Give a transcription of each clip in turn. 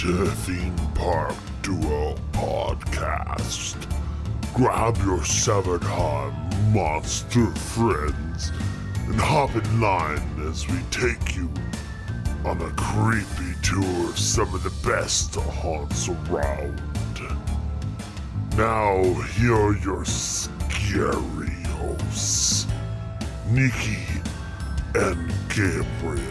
to the Theme Park Duo podcast. Grab your severed-arm monster friends and hop in line as we take you on a creepy tour of some of the best haunts around. Now, here are your scary hosts, Nikki and Gabriel.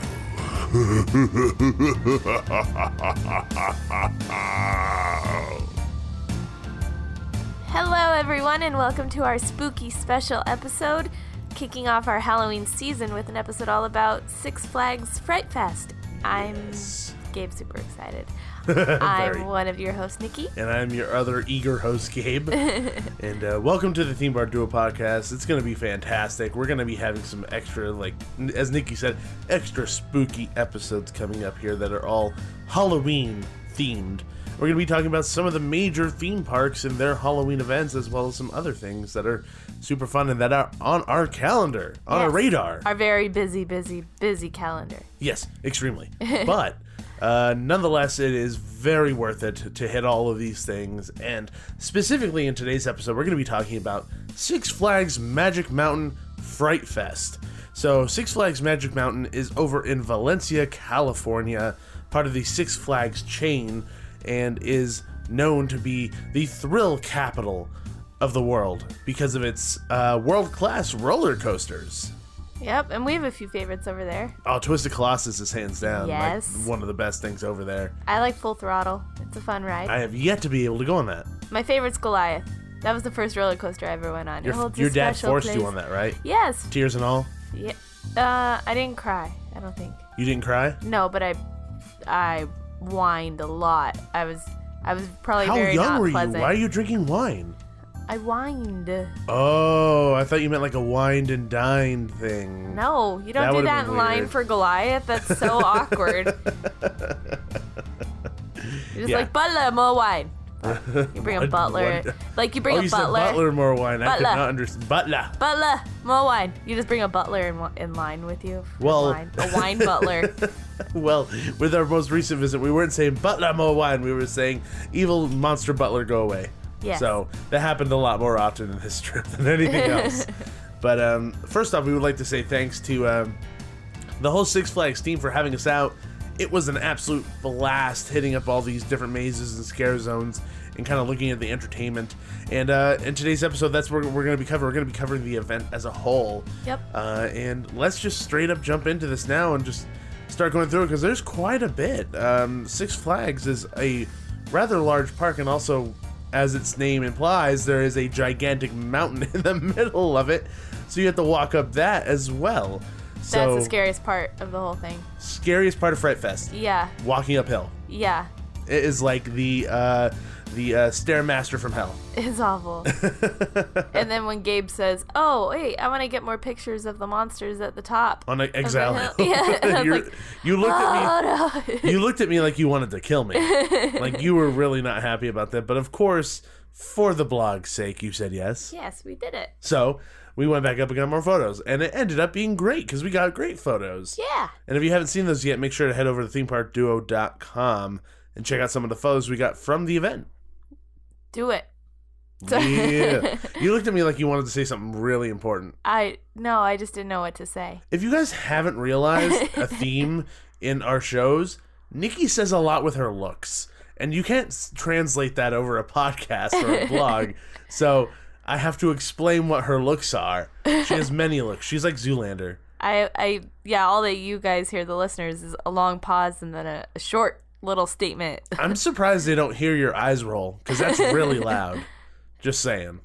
Hello everyone and welcome to our spooky special episode, kicking off our Halloween season with an episode all about Six Flags Fright Fest. I'm Gabe, super excited. I'm one of your hosts, Nikki. And I'm your other eager host, Gabe. And welcome to the Theme Park Duo podcast. It's going to be fantastic. We're going to be having some extra, as Nikki said, extra spooky episodes coming up here that are all Halloween themed. We're going to be talking about some of the major theme parks and their Halloween events, as well as some other things that are super fun and that are on our calendar, on our radar. Our very busy calendar. Yes, extremely. But nonetheless, it is very worth it to hit all of these things. And specifically in today's episode, we're going to be talking about Six Flags Magic Mountain Fright Fest. So Six Flags Magic Mountain is over in Valencia, California, part of the Six Flags chain, and is known to be the thrill capital of the world because of its world-class roller coasters. Yep, and we have a few favorites over there. Oh, Twisted Colossus is hands down yes. one of the best things over there. I like Full Throttle. It's a fun ride. I have yet to be able to go on that. My favorite's Goliath. That was the first roller coaster I ever went on. Your dad forced you on that, right? Yes. Tears and all? Yeah. I didn't cry, I don't think. You didn't cry? No, but I whined a lot. I was probably How very young not were pleasant. you? Why are you drinking wine? I whined. Oh, I thought you meant like a wined and dined thing. No, you don't That do would've that been in line weird. for Goliath. That's so awkward. You're just like, butler, more wine. You bring a butler. Like you bring a you butler. said butler more wine. I could Butler. not understand. Butler. Butler, more wine. You just bring a butler in line with you. Well- A wine butler. Well, with our most recent visit, we weren't saying butler more wine. We were saying evil monster butler go away. Yes. So that happened a lot more often in this trip than anything else. But first off, we would like to say thanks to the whole Six Flags team for having us out. It was an absolute blast hitting up all these different mazes and scare zones and kind of looking at the entertainment. And in today's episode, that's what we're going to be covering. We're going to be covering the event as a whole. Yep. And let's just straight up jump into this now and just start going through it because there's quite a bit. Six Flags is a rather large park, and also, as its name implies, there is a gigantic mountain in the middle of it, so you have to walk up that as well. That's the scariest part of the whole thing. Scariest part of Fright Fest. Yeah. Walking uphill. Yeah. It is like the Stairmaster from hell. It's awful. And then when Gabe says, "Oh, hey, I want to get more pictures of the monsters at the top." On an exile hill. Yeah. And I was like, you looked at me. "Oh no." You looked at me like you wanted to kill me. Like you were really not happy about that. But of course, for the blog's sake, you said yes. Yes, we did it. So we went back up and got more photos. And it ended up being great because we got great photos. Yeah. And if you haven't seen those yet, make sure to head over to themeparkduo.com and check out some of the photos we got from the event. Do it. Yeah. You looked at me like you wanted to say something really important. I just didn't know what to say. If you guys haven't realized a theme in our shows, Nikki says a lot with her looks. And you can't translate that over a podcast or a blog. So I have to explain what her looks are. She has many looks. She's like Zoolander. All that you guys hear, the listeners, is a long pause and then a short little statement. I'm surprised they don't hear your eyes roll, because that's really loud. Just saying.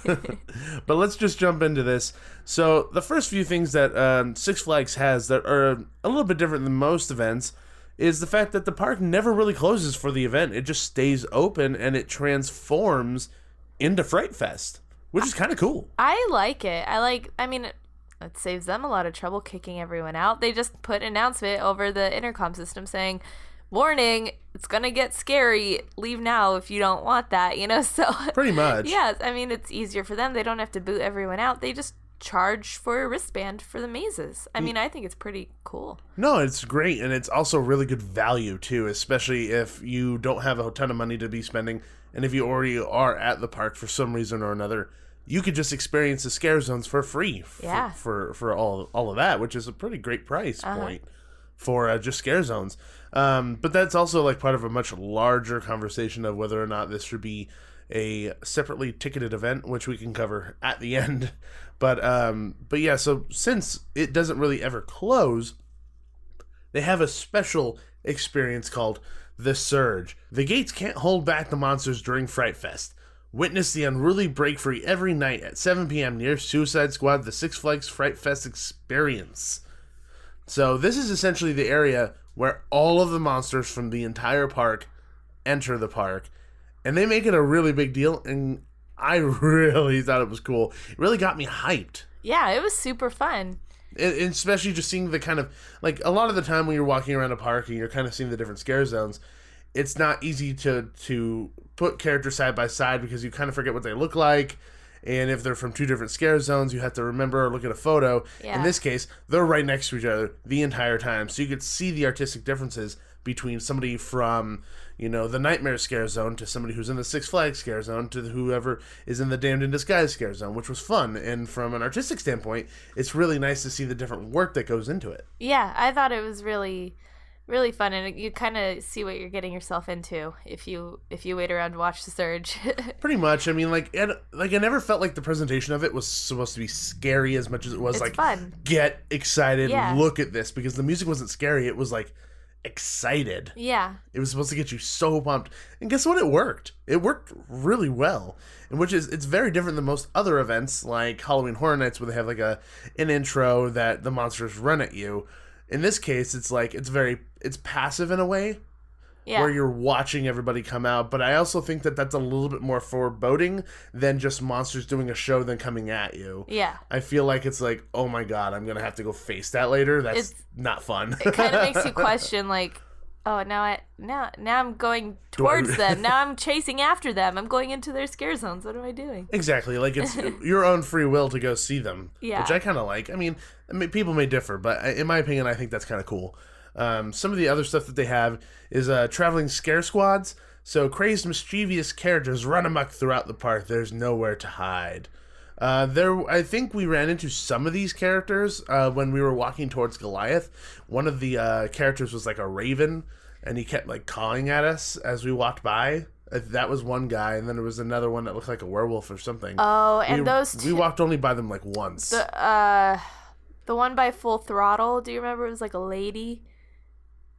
But let's just jump into this. So the first few things that Six Flags has that are a little bit different than most events is the fact that the park never really closes for the event. It just stays open and it transforms into Fright Fest, which is kind of cool. I like it. It saves them a lot of trouble kicking everyone out. They just put an announcement over the intercom system saying, "Warning, it's gonna get scary. Leave now if you don't want that," so. Pretty much. Yes, it's easier for them. They don't have to boot everyone out. They just charge for a wristband for the mazes. I mean, I think it's pretty cool. No, it's great, and it's also really good value, too, especially if you don't have a ton of money to be spending, and if you already are at the park for some reason or another, you could just experience the scare zones for free for all of that, which is a pretty great price point for just scare zones. But that's also like part of a much larger conversation of whether or not this should be a separately ticketed event, which we can cover at the end. But yeah, so since it doesn't really ever close, they have a special experience called The Surge. The gates can't hold back the monsters during Fright Fest. Witness the unruly break free every night at 7 p.m. near Suicide Squad, the Six Flags Fright Fest experience. So this is essentially the area where all of the monsters from the entire park enter the park. And they make it a really big deal, and I really thought it was cool. It really got me hyped. Yeah, it was super fun. And especially just seeing the kind of, like, a lot of the time when you're walking around a park and you're kind of seeing the different scare zones, it's not easy to put characters side by side because you kind of forget what they look like. And if they're from two different scare zones, you have to remember or look at a photo. Yeah. In this case, they're right next to each other the entire time. So you could see the artistic differences between somebody from, you know, the Nightmare scare zone to somebody who's in the Six Flags scare zone to whoever is in the Damned in Disguise scare zone, which was fun. And from an artistic standpoint, it's really nice to see the different work that goes into it. Yeah, I thought it was really, really fun, and you kind of see what you're getting yourself into if you wait around to watch The Surge. Pretty much. I mean, I never felt like the presentation of it was supposed to be scary as much as it was fun. Get excited, look at this, because the music wasn't scary. It was like excited. Yeah. It was supposed to get you so pumped. And guess what? It worked. It worked really well. And it's very different than most other events like Halloween Horror Nights where they have like an intro that the monsters run at you. In this case, it's like it's passive in a way. Yeah. Where you're watching everybody come out, but I also think that that's a little bit more foreboding than just monsters doing a show then coming at you. Yeah. I feel like it's like, oh my god, I'm going to have to go face that later. That's not fun. It kind of makes you question, like, oh, now I'm going towards them. Now I'm chasing after them. I'm going into their scare zones. What am I doing? Exactly. Like, it's your own free will to go see them. Yeah. Which I kind of like. I mean, people may differ, but in my opinion, I think that's kind of cool. Some of the other stuff that they have is traveling scare squads. So crazed, mischievous characters run amok throughout the park. There's nowhere to hide. I think we ran into some of these characters when we were walking towards Goliath. One of the characters was like a raven, and he kept like cawing at us as we walked by. That was one guy, and then there was another one that looked like a werewolf or something. Oh, and those two... We walked only by them like once. The one by Full Throttle, do you remember? It was like a lady.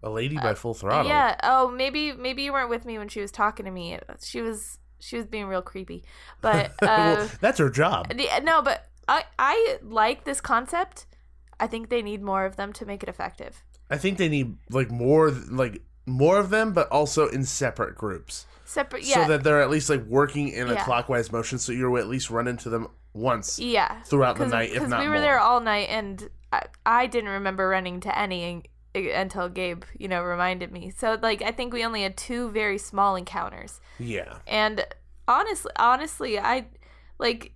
A lady by Full Throttle? Yeah. Oh, maybe you weren't with me when she was talking to me. She was being real creepy. But well, that's her job. No, but I like this concept. I think they need more of them to make it effective. I think they need more of them, but also in separate groups. Separate, yeah. So that they're at least like working in a clockwise motion, so you at least run into them once. Yeah. Throughout the night, if not more. Because we were there all night, and I didn't remember running to any until Gabe, reminded me. So I think we only had 2 very small encounters. Yeah. And honestly, I you're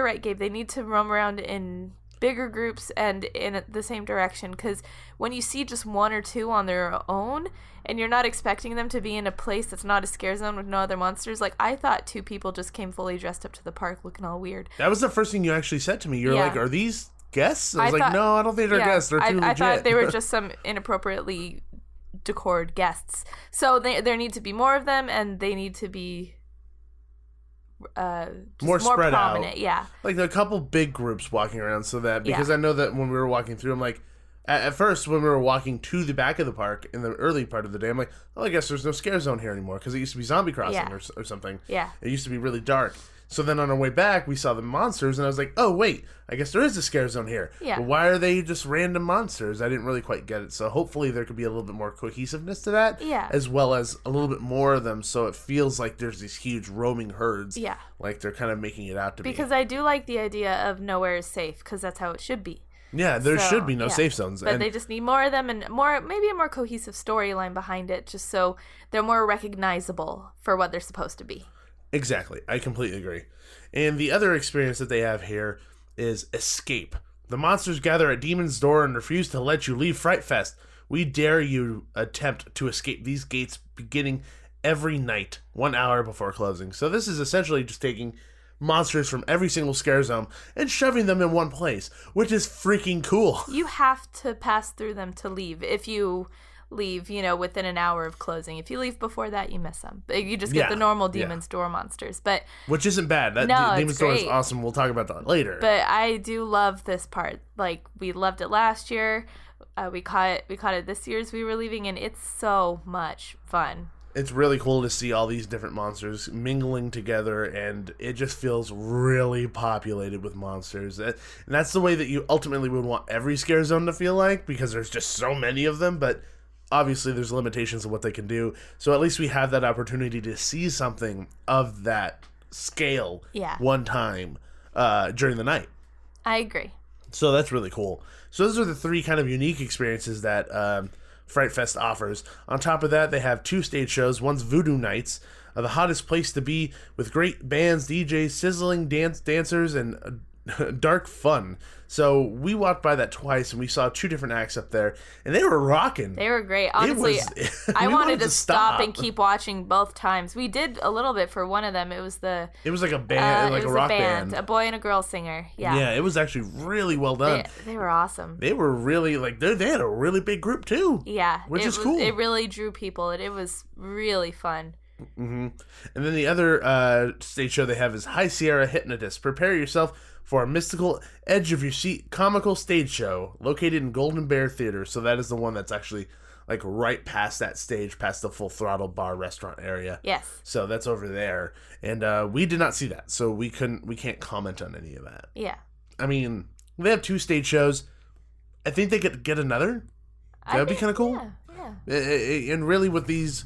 right, Gabe. They need to roam around in bigger groups and in the same direction, because when you see just 1 or 2 on their own and you're not expecting them to be in a place that's not a scare zone with no other monsters, I thought 2 people just came fully dressed up to the park looking all weird. That was the first thing you actually said to me. You're like, are these guests? I was like, no, I don't think they're guests. They're too legit. I thought they were just some inappropriately decored guests. So there need to be more of them, and they need to be more spread prominent, out. Yeah. Like a couple big groups walking around, so that because I know that when we were walking through, I'm like, at first when we were walking to the back of the park in the early part of the day, I'm like, oh, I guess there's no scare zone here anymore, because it used to be Zombie Crossing or something. Yeah. It used to be really dark. So then on our way back, we saw the monsters, and I was like, oh, wait, I guess there is a scare zone here. Yeah. But why are they just random monsters? I didn't really quite get it. So hopefully there could be a little bit more cohesiveness to that. Yeah. As well as a little bit more of them, so it feels like there's these huge roaming herds. Yeah. Like they're kind of making it out to be. Because I do like the idea of nowhere is safe, because that's how it should be. Yeah, there should be no safe zones. But they just need more of them, and maybe a more cohesive storyline behind it, just so they're more recognizable for what they're supposed to be. Exactly. I completely agree. And the other experience that they have here is escape. The monsters gather at Demon's Door and refuse to let you leave Fright Fest. We dare you attempt to escape these gates beginning every night, 1 hour before closing. So this is essentially just taking monsters from every single scare zone and shoving them in one place, which is freaking cool. You have to pass through them to leave. If you leave, within an hour of closing. If you leave before that, you miss them. You just get the normal Demon's Door monsters. But which isn't bad. Demon's Door is awesome. We'll talk about that later. But I do love this part. Like, we loved it last year. We caught it this year as we were leaving, and it's so much fun. It's really cool to see all these different monsters mingling together, and it just feels really populated with monsters. And that's the way that you ultimately would want every scare zone to feel like, because there's just so many of them, but obviously there's limitations of what they can do. So at least we have that opportunity to see something of that scale one time during the night. I agree. So that's really cool. So those are the three kind of unique experiences that Fright Fest offers. On top of that, they have 2 stage shows. One's Voodoo Nights, the hottest place to be, with great bands, DJs, sizzling dancers, and dark fun. So we walked by that twice, and we saw 2 different acts up there, and they were rocking. They were great. Honestly, I wanted to stop and keep watching both times. We did a little bit for one of them. It was like a band, like a rock band. A boy and a girl singer. Yeah. Yeah, it was actually really well done. They were awesome. They were really, they had a really big group, too. Yeah. Which is cool. It really drew people, and it was really fun. Mm-hmm. And then the other stage show they have is High Sierra Hypnotist. Prepare yourself for a mystical, edge-of-your-seat comical stage show located in Golden Bear Theater. So that is the one that's actually like right past that stage, past the Full Throttle bar restaurant area. Yes. So that's over there. And we did not see that, so we can't comment on any of that. Yeah. I mean, they have 2 stage shows. I think they could get another. That would be kind of cool. Yeah. And really with these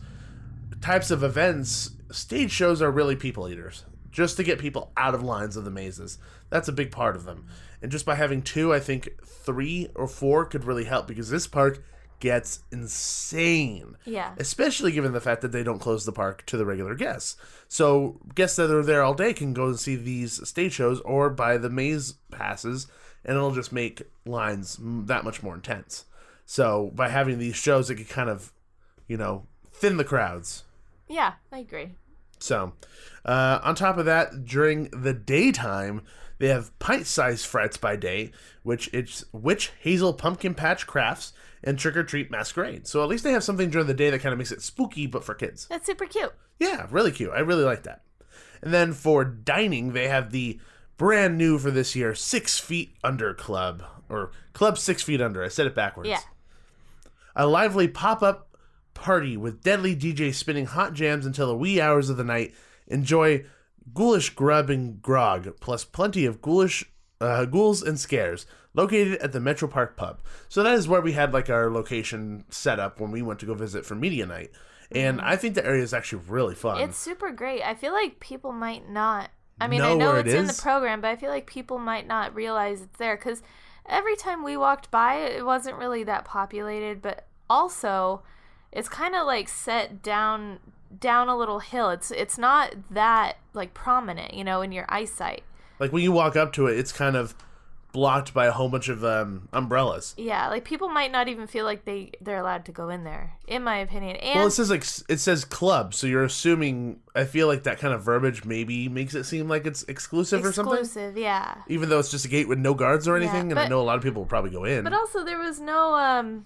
types of events, stage shows are really people eaters. Just to get people out of lines of the mazes. That's a big part of them. And just by having 2, I think 3 or 4 could really help, because this park gets insane. Yeah. Especially given the fact that they don't close the park to the regular guests. So guests that are there all day can go and see these stage shows or buy the maze passes, and it'll just make lines that much more intense. So by having these shows, it could kind of, thin the crowds. Yeah, I agree. So, on top of that, during the daytime, they have pint-sized frights by day, which it's Witch Hazel Pumpkin Patch Crafts and Trick or Treat Masquerade. So at least they have something during the day that kind of makes it spooky, but for kids. That's super cute. Yeah, really cute. I really like that. And then for dining, they have the brand new for this year 6 Feet Under Club, or Club 6 Feet Under. I said it backwards. Yeah. A lively pop-up party with deadly DJs spinning hot jams until the wee hours of the night. Enjoy ghoulish grub and grog, plus plenty of ghouls and scares, located at the Metro Park Pub. So that is where we had like our location set up when we went to go visit for media night. And I think the area is actually really fun. It's super great. I feel like people might not, I know it's in the program, but I feel like people might not realize it's there, because every time we walked by, it wasn't really that populated, but also it's kind of like set down a little hill. It's not that like prominent, in your eyesight. Like when you walk up to it, it's kind of blocked by a whole bunch of umbrellas. Yeah, like people might not even feel like they're allowed to go in there, in my opinion. And well, it says club, so you're assuming. I feel like that kind of verbiage maybe makes it seem like it's exclusive or something. Exclusive, yeah. Even though it's just a gate with no guards or anything, and I know a lot of people will probably go in. But also, there was no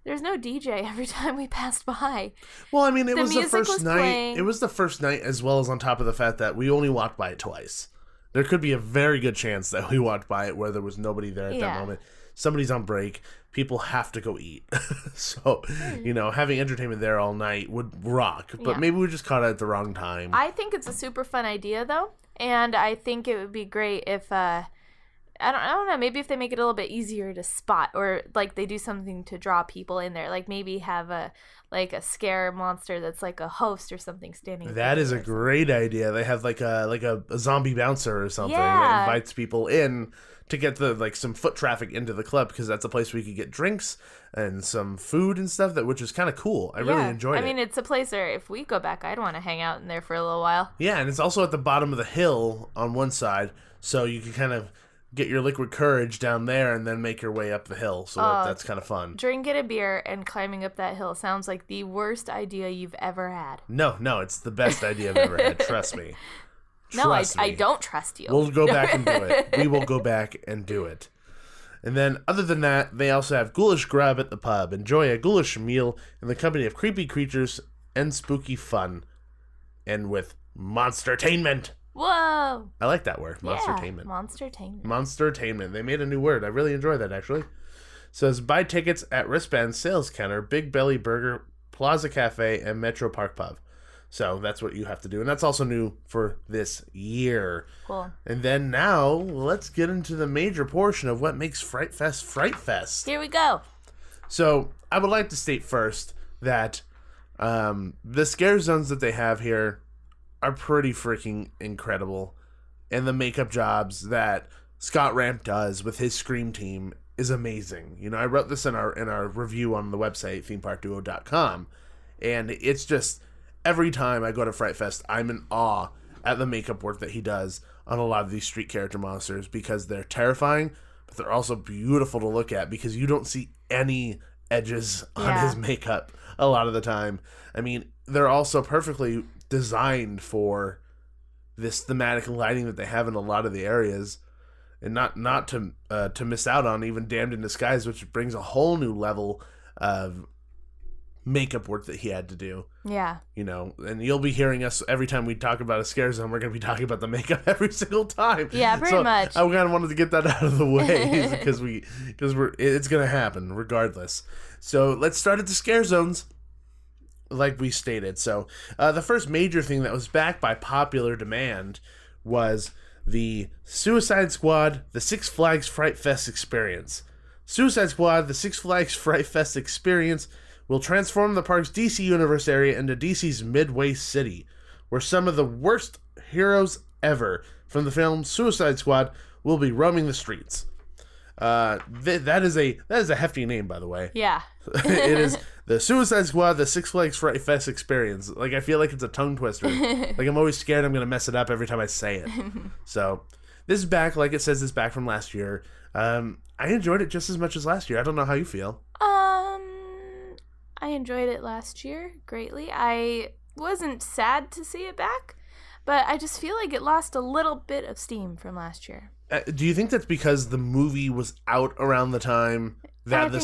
DJ every time we passed by. Well, I mean, it was the first night. Playing. It was the first night, as well as on top of the fact that we only walked by it twice. There could be a very good chance that we walked by it where there was nobody there at that moment. Somebody's on break. People have to go eat. So, having entertainment there all night would rock. But maybe we just caught it at the wrong time. I think it's a super fun idea, though. And I think it would be great if, I don't know, maybe if they make it a little bit easier to spot, or like they do something to draw people in there. Like maybe have a scare monster that's like a host or something standing. That is a great idea. They have like a zombie bouncer or something that invites people in to get some foot traffic into the club, because that's a place where you could get drinks and some food and stuff, which is kind of cool. I really enjoyed it. I mean, it's a place where if we go back, I'd want to hang out in there for a little while. Yeah, and it's also at the bottom of the hill on one side, so you can kind of get your liquid courage down there and then make your way up the hill. So that's kind of fun. Drinking a beer and climbing up that hill sounds like the worst idea you've ever had. No, it's the best idea I've ever had. Trust me. I don't trust you. We'll go back and do it. We will go back and do it. And then, other than that, they also have ghoulish grub at the pub. Enjoy a ghoulish meal in the company of creepy creatures and spooky fun. And with monstertainment. Whoa! I like that word, monstertainment. Monstertainment. Monstertainment. They made a new word. I really enjoy that, actually. It says, buy tickets at wristband sales counter, Big Belly Burger, Plaza Cafe, and Metro Park Pub. So that's what you have to do. And that's also new for this year. Cool. And then now, let's get into the major portion of what makes Fright Fest Fright Fest. Here we go. So I would like to state first that the scare zones that they have here are pretty freaking incredible. And the makeup jobs that Scott Ramp does with his Scream team is amazing. You know, I wrote this in our review on the website, themeparkduo.com. And it's just... every time I go to Fright Fest, I'm in awe at the makeup work that he does on a lot of these street character monsters, because they're terrifying, but they're also beautiful to look at because you don't see any edges on his makeup a lot of the time. I mean, they're also perfectly designed for this thematic lighting that they have in a lot of the areas, and not to miss out on even Damned in Disguise, which brings a whole new level of makeup work that he had to do. Yeah. You know, and you'll be hearing us every time we talk about a scare zone, we're going to be talking about the makeup every single time. Yeah, pretty much. I kind of wanted to get that out of the way because it's going to happen regardless. So let's start at the scare zones like we stated. So the first major thing that was back by popular demand was the Suicide Squad, the Six Flags Fright Fest experience. Suicide Squad, the Six Flags Fright Fest experience will transform the park's DC Universe area into DC's Midway City, where some of the worst heroes ever from the film Suicide Squad will be roaming the streets. That is a hefty name, by the way. Yeah. It is the Suicide Squad, the Six Flags Fright Fest experience. Like, I feel like it's a tongue twister. Like, I'm always scared I'm going to mess it up every time I say it. So, this is back, like it says, it's back from last year. I enjoyed it just as much as last year. I don't know how you feel. I enjoyed it last year greatly. I wasn't sad to see it back, but I just feel like it lost a little bit of steam from last year. Do you think that's because the movie was out around the time that the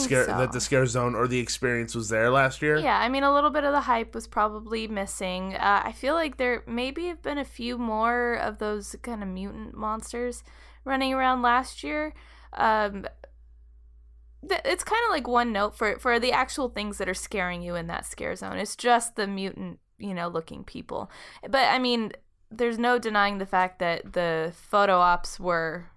scare zone or the experience was there last year? Yeah, I mean, a little bit of the hype was probably missing. I feel like there maybe have been a few more of those kind of mutant monsters running around last year. It's kind of like one note for the actual things that are scaring you in that scare zone. It's just the mutant, looking people. But, I mean, there's no denying the fact that the photo ops were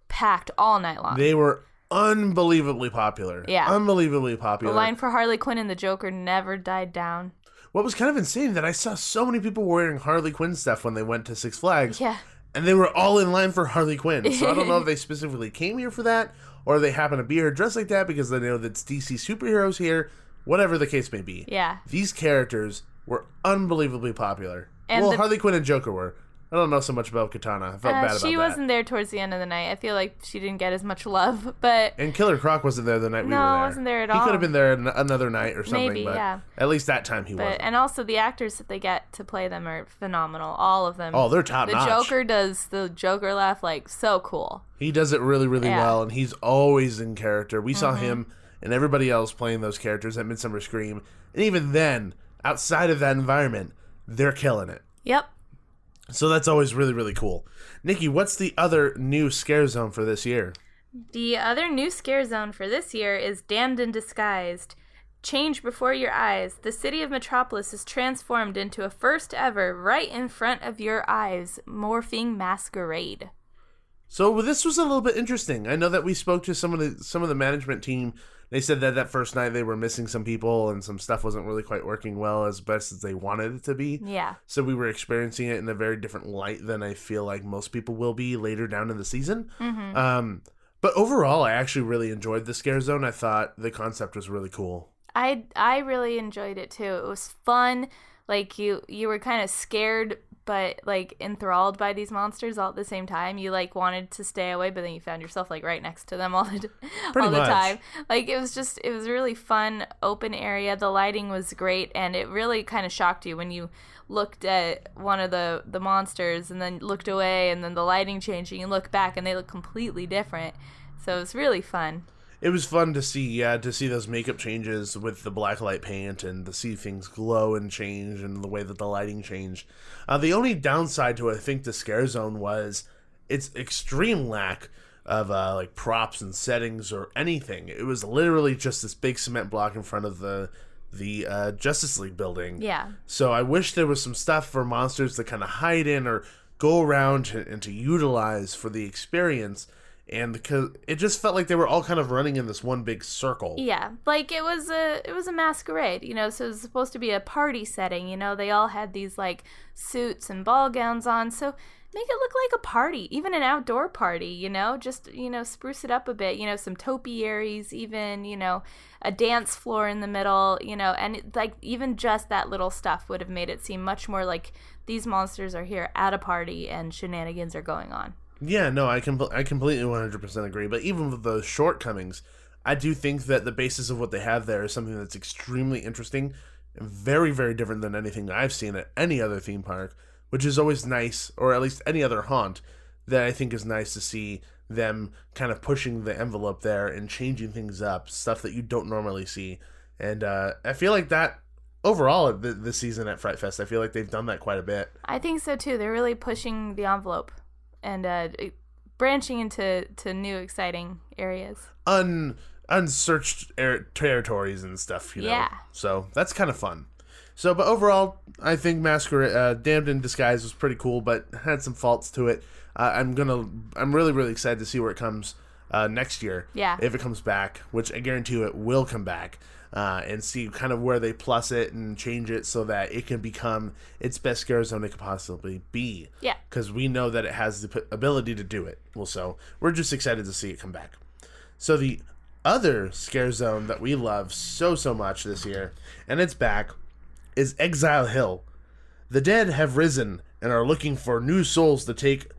packed all night long. They were unbelievably popular. Yeah. Unbelievably popular. The line for Harley Quinn and the Joker never died down. What was kind of insane that I saw so many people wearing Harley Quinn stuff when they went to Six Flags. Yeah. And they were all in line for Harley Quinn. So I don't know if they specifically came here for that, or they happen to be here dressed like that because they know that it's DC superheroes here. Whatever the case may be. Yeah. These characters were unbelievably popular. And Harley Quinn and Joker were. I don't know so much about Katana. I felt bad about that. She wasn't there towards the end of the night. I feel like she didn't get as much love, but... And Killer Croc wasn't there the night we were there. No, wasn't there at all. He could have been there another night or something, Maybe, but yeah. At least that time he wasn't. And also the actors that they get to play them are phenomenal. All of them. Oh, they're top-notch. The Joker does the Joker laugh, like, so cool. He does it really, really well, and he's always in character. We saw him and everybody else playing those characters at Midsummer Scream, and even then, outside of that environment, they're killing it. Yep. So that's always really, really cool. Nikki, what's the other new scare zone for this year? The other new scare zone for this year is Damned and Disguised. Change before your eyes. The city of Metropolis is transformed into a first ever, right in front of your eyes, morphing masquerade. So this was a little bit interesting. I know that we spoke to some of the management team. They said that first night they were missing some people and some stuff wasn't really quite working well as best as they wanted it to be. Yeah. So we were experiencing it in a very different light than I feel like most people will be later down in the season. But overall, I actually really enjoyed the scare zone. I thought the concept was really cool. I really enjoyed it too. It was fun. Like you were kind of scared but like enthralled by these monsters all at the same time. You like wanted to stay away, but then you found yourself like right next to them all the time. Like it was a really fun open area. The lighting was great, and it really kind of shocked you when you looked at one of the monsters and then looked away, and then the lighting changed and you look back and they look completely different. So it was really fun. It was fun to see those makeup changes with the black light paint and to see things glow and change and the way that the lighting changed. The only downside to, I think, the scare zone was its extreme lack of like props and settings or anything. It was literally just this big cement block in front of the Justice League building. Yeah. So I wish there was some stuff for monsters to kind of hide in or go around and to utilize for the experience. And because it just felt like they were all kind of running in this one big circle. Yeah, like it was a masquerade, you know, so it was supposed to be a party setting, you know, they all had these like suits and ball gowns on, so make it look like a party, even an outdoor party, you know, just, you know, spruce it up a bit, you know, some topiaries, even, you know, a dance floor in the middle, you know, and like even just that little stuff would have made it seem much more like these monsters are here at a party and shenanigans are going on. Yeah, no, I completely 100% agree. But even with those shortcomings, I do think that the basis of what they have there is something that's extremely interesting and very, very different than anything I've seen at any other theme park, which is always nice, or at least any other haunt, that I think is nice to see them kind of pushing the envelope there and changing things up, stuff that you don't normally see. And I feel like that overall this season at Fright Fest, I feel like they've done that quite a bit. I think so too. They're really pushing the envelope and branching into new exciting areas. Unsearched territories and stuff, you know. Yeah. So that's kind of fun. So, but overall, I think Masquerade, Damned in Disguise was pretty cool, but had some faults to it. I'm really, really excited to see where it comes next year. Yeah. If it comes back, which I guarantee you it will come back. And see kind of where they plus it and change it so that it can become its best scare zone it could possibly be. Yeah. Because we know that it has the ability to do it. Well, so we're just excited to see it come back. So the other scare zone that we love so much this year, and it's back, is Exile Hill. The dead have risen and are looking for new souls to take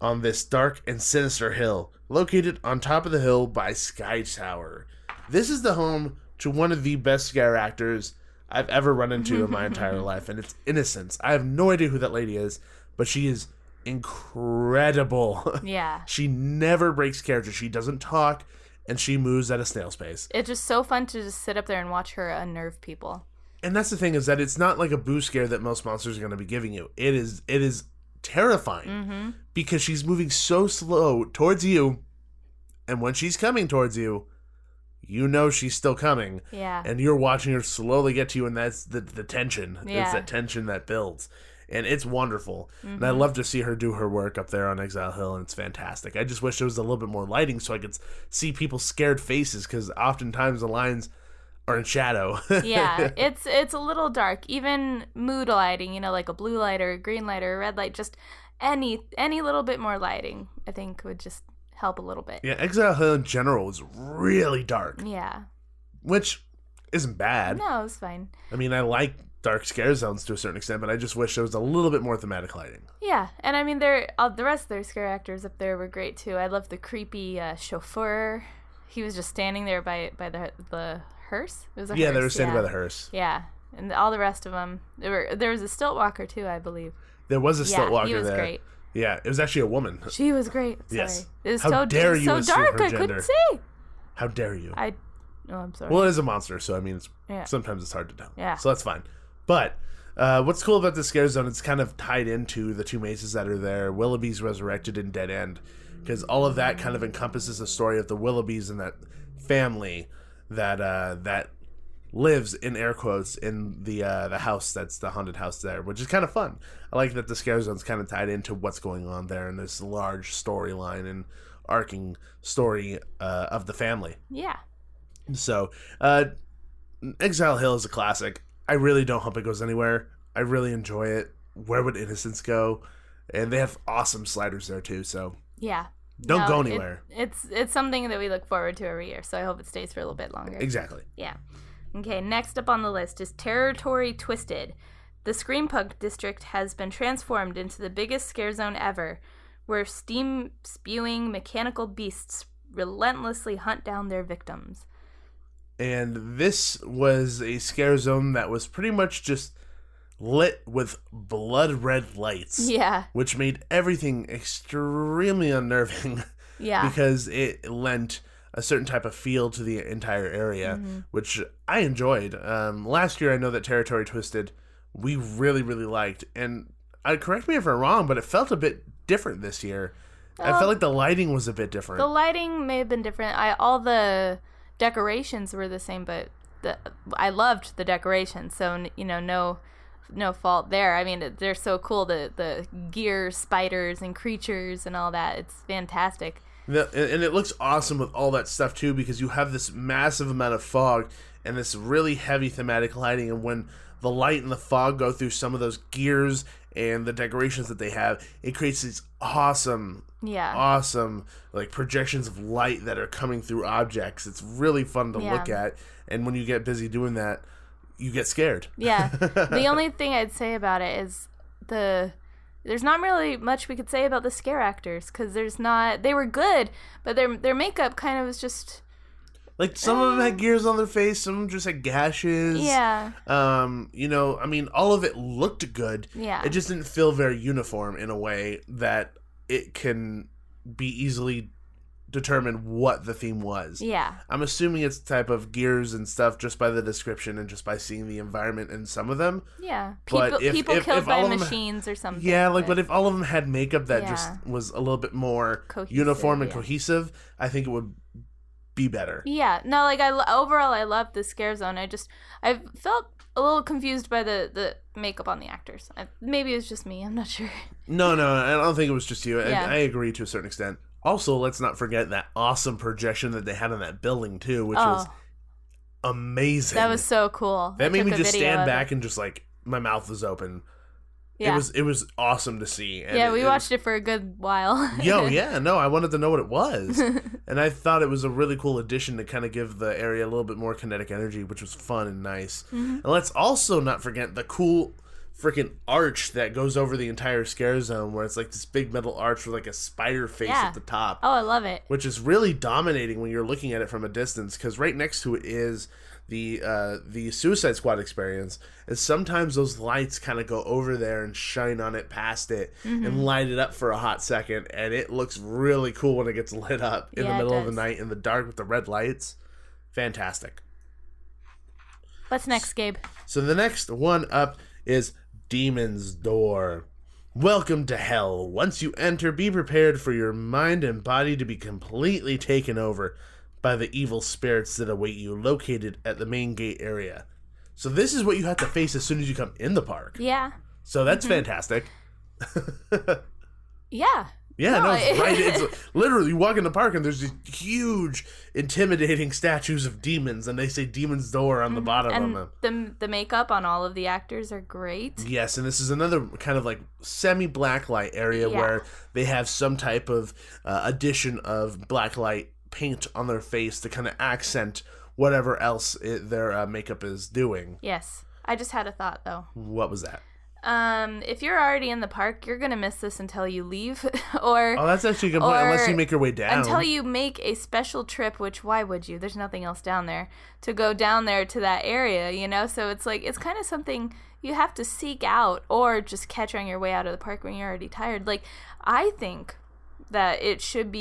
on this dark and sinister hill, located on top of the hill by Sky Tower. This is the home to one of the best scare actors I've ever run into in my entire life, and it's Innocence. I have no idea who that lady is, but she is incredible. Yeah. She never breaks character. She doesn't talk, and she moves at a snail's pace. It's just so fun to just sit up there and watch her unnerve people. And that's the thing, is that it's not like a boo scare that most monsters are going to be giving you. It is terrifying, because she's moving so slow towards you, and when she's coming towards you, you know she's still coming. Yeah. And you're watching her slowly get to you, and that's the tension. Yeah. It's that tension that builds. And it's wonderful. And I love to see her do her work up there on Exile Hill, and it's fantastic. I just wish there was a little bit more lighting so I could see people's scared faces, because oftentimes the lines are in shadow. Yeah, it's a little dark. Even mood lighting, you know, like a blue light or a green light or a red light, just any little bit more lighting, I think would just help a little bit. Yeah, Exile Hill in general is really dark. Yeah. Which isn't bad. No, it's fine. I mean, I like dark scare zones to a certain extent, but I just wish there was a little bit more thematic lighting. Yeah, and I mean, the rest of their scare actors up there were great too. I love the creepy chauffeur. He was just standing there by the hearse. It was a hearse. They were standing by the hearse. Yeah, and all the rest of them. There was a stilt walker too, I believe. There was a stilt walker there. He was great. Yeah, it was actually a woman. She was great. Sorry. Yes. It was How dare you so assume dark her I gender. couldn't see. How dare you? I'm sorry. Well, it is a monster, so I mean, sometimes it's hard to tell. Yeah. So that's fine. But what's cool about the scare zone, it's kind of tied into the two mazes that are there, Willoughby's Resurrected and Dead End, because all of that kind of encompasses the story of the Willoughbys and that family that lives, in air quotes, in the house that's the haunted house there, which is kind of fun. I like that the scare zone's kind of tied into what's going on there and this large storyline and arcing story of the family. Yeah. So, Exile Hill is a classic. I really don't hope it goes anywhere. I really enjoy it. Where would Innocence go? And they have awesome sliders there too, so. Yeah. Don't go anywhere. It's something that we look forward to every year, so I hope it stays for a little bit longer. Exactly. Yeah. Okay, next up on the list is Territory Twisted. The Screampunk district has been transformed into the biggest scare zone ever, where steam-spewing mechanical beasts relentlessly hunt down their victims. And this was a scare zone that was pretty much just lit with blood red lights. Yeah. Which made everything extremely unnerving. Yeah. Because it lent a certain type of feel to the entire area, which I enjoyed. Last year, I know that Territory Twisted, we really, really liked. And correct me if I'm wrong, but it felt a bit different this year. I felt like the lighting was a bit different. The lighting may have been different. All the decorations were the same, but I loved the decorations, so no fault there. I mean, they're so cool, the gear, spiders, and creatures and all that. It's fantastic. And it looks awesome with all that stuff, too, because you have this massive amount of fog and this really heavy thematic lighting, and when the light and the fog go through some of those gears and the decorations that they have, it creates these awesome like projections of light that are coming through objects. It's really fun to look at, and when you get busy doing that, you get scared. Yeah. The only thing I'd say about it is there's not really much we could say about the scare actors, because they were good, but their makeup kind of was just like, some of them had gears on their face, some of them just had gashes. Yeah. I mean, all of it looked good. Yeah. It just didn't feel very uniform in a way that it can be easily determined what the theme was. Yeah. I'm assuming it's the type of gears and stuff just by the description and just by seeing the environment in some of them. Yeah. But people killed by all of them, machines or something. yeah, but if all of them had makeup that just was a little bit more uniform and cohesive, I think it would be better. Yeah. No, overall I loved the scare zone. I felt a little confused by the makeup on the actors. Maybe it was just me. I'm not sure. No, I don't think it was just you. Yeah. I agree to a certain extent. Also, let's not forget that awesome projection that they had on that building, too, which was amazing. That was so cool. That made me just stand back and just, my mouth was open. Yeah. It was awesome to see. And we watched it for a good while. I wanted to know what it was. And I thought it was a really cool addition to kind of give the area a little bit more kinetic energy, which was fun and nice. Mm-hmm. And let's also not forget the cool freaking arch that goes over the entire scare zone, where it's like this big metal arch with a spider face at the top. Oh, I love it. Which is really dominating when you're looking at it from a distance, because right next to it is the Suicide Squad experience, and sometimes those lights kind of go over there and shine on it past it and light it up for a hot second, and it looks really cool when it gets lit up in the middle of the night in the dark with the red lights. Fantastic. What's next, Gabe? So the next one up is Demon's Door. Welcome to hell. Once you enter, be prepared for your mind and body to be completely taken over by the evil spirits that await you, located at the main gate area. So this is what you have to face as soon as you come in the park. Yeah. So that's fantastic. Yeah. Yeah, no, it's right. It's literally, you walk in the park and there's these huge, intimidating statues of demons, and they say Demon's Door on the bottom of them. The makeup on all of the actors are great. Yes, and this is another kind of semi-black light area where they have some type of addition of black light paint on their face to kind of accent whatever else their makeup is doing. Yes. I just had a thought, though. What was that? If you're already in the park, you're gonna miss this until you leave, or that's actually a good point. Unless you make your way down, until you make a special trip. Which why would you? There's nothing else down there to go down there to that area, So it's it's kind of something you have to seek out, or just catch on your way out of the park when you're already tired. I think that it should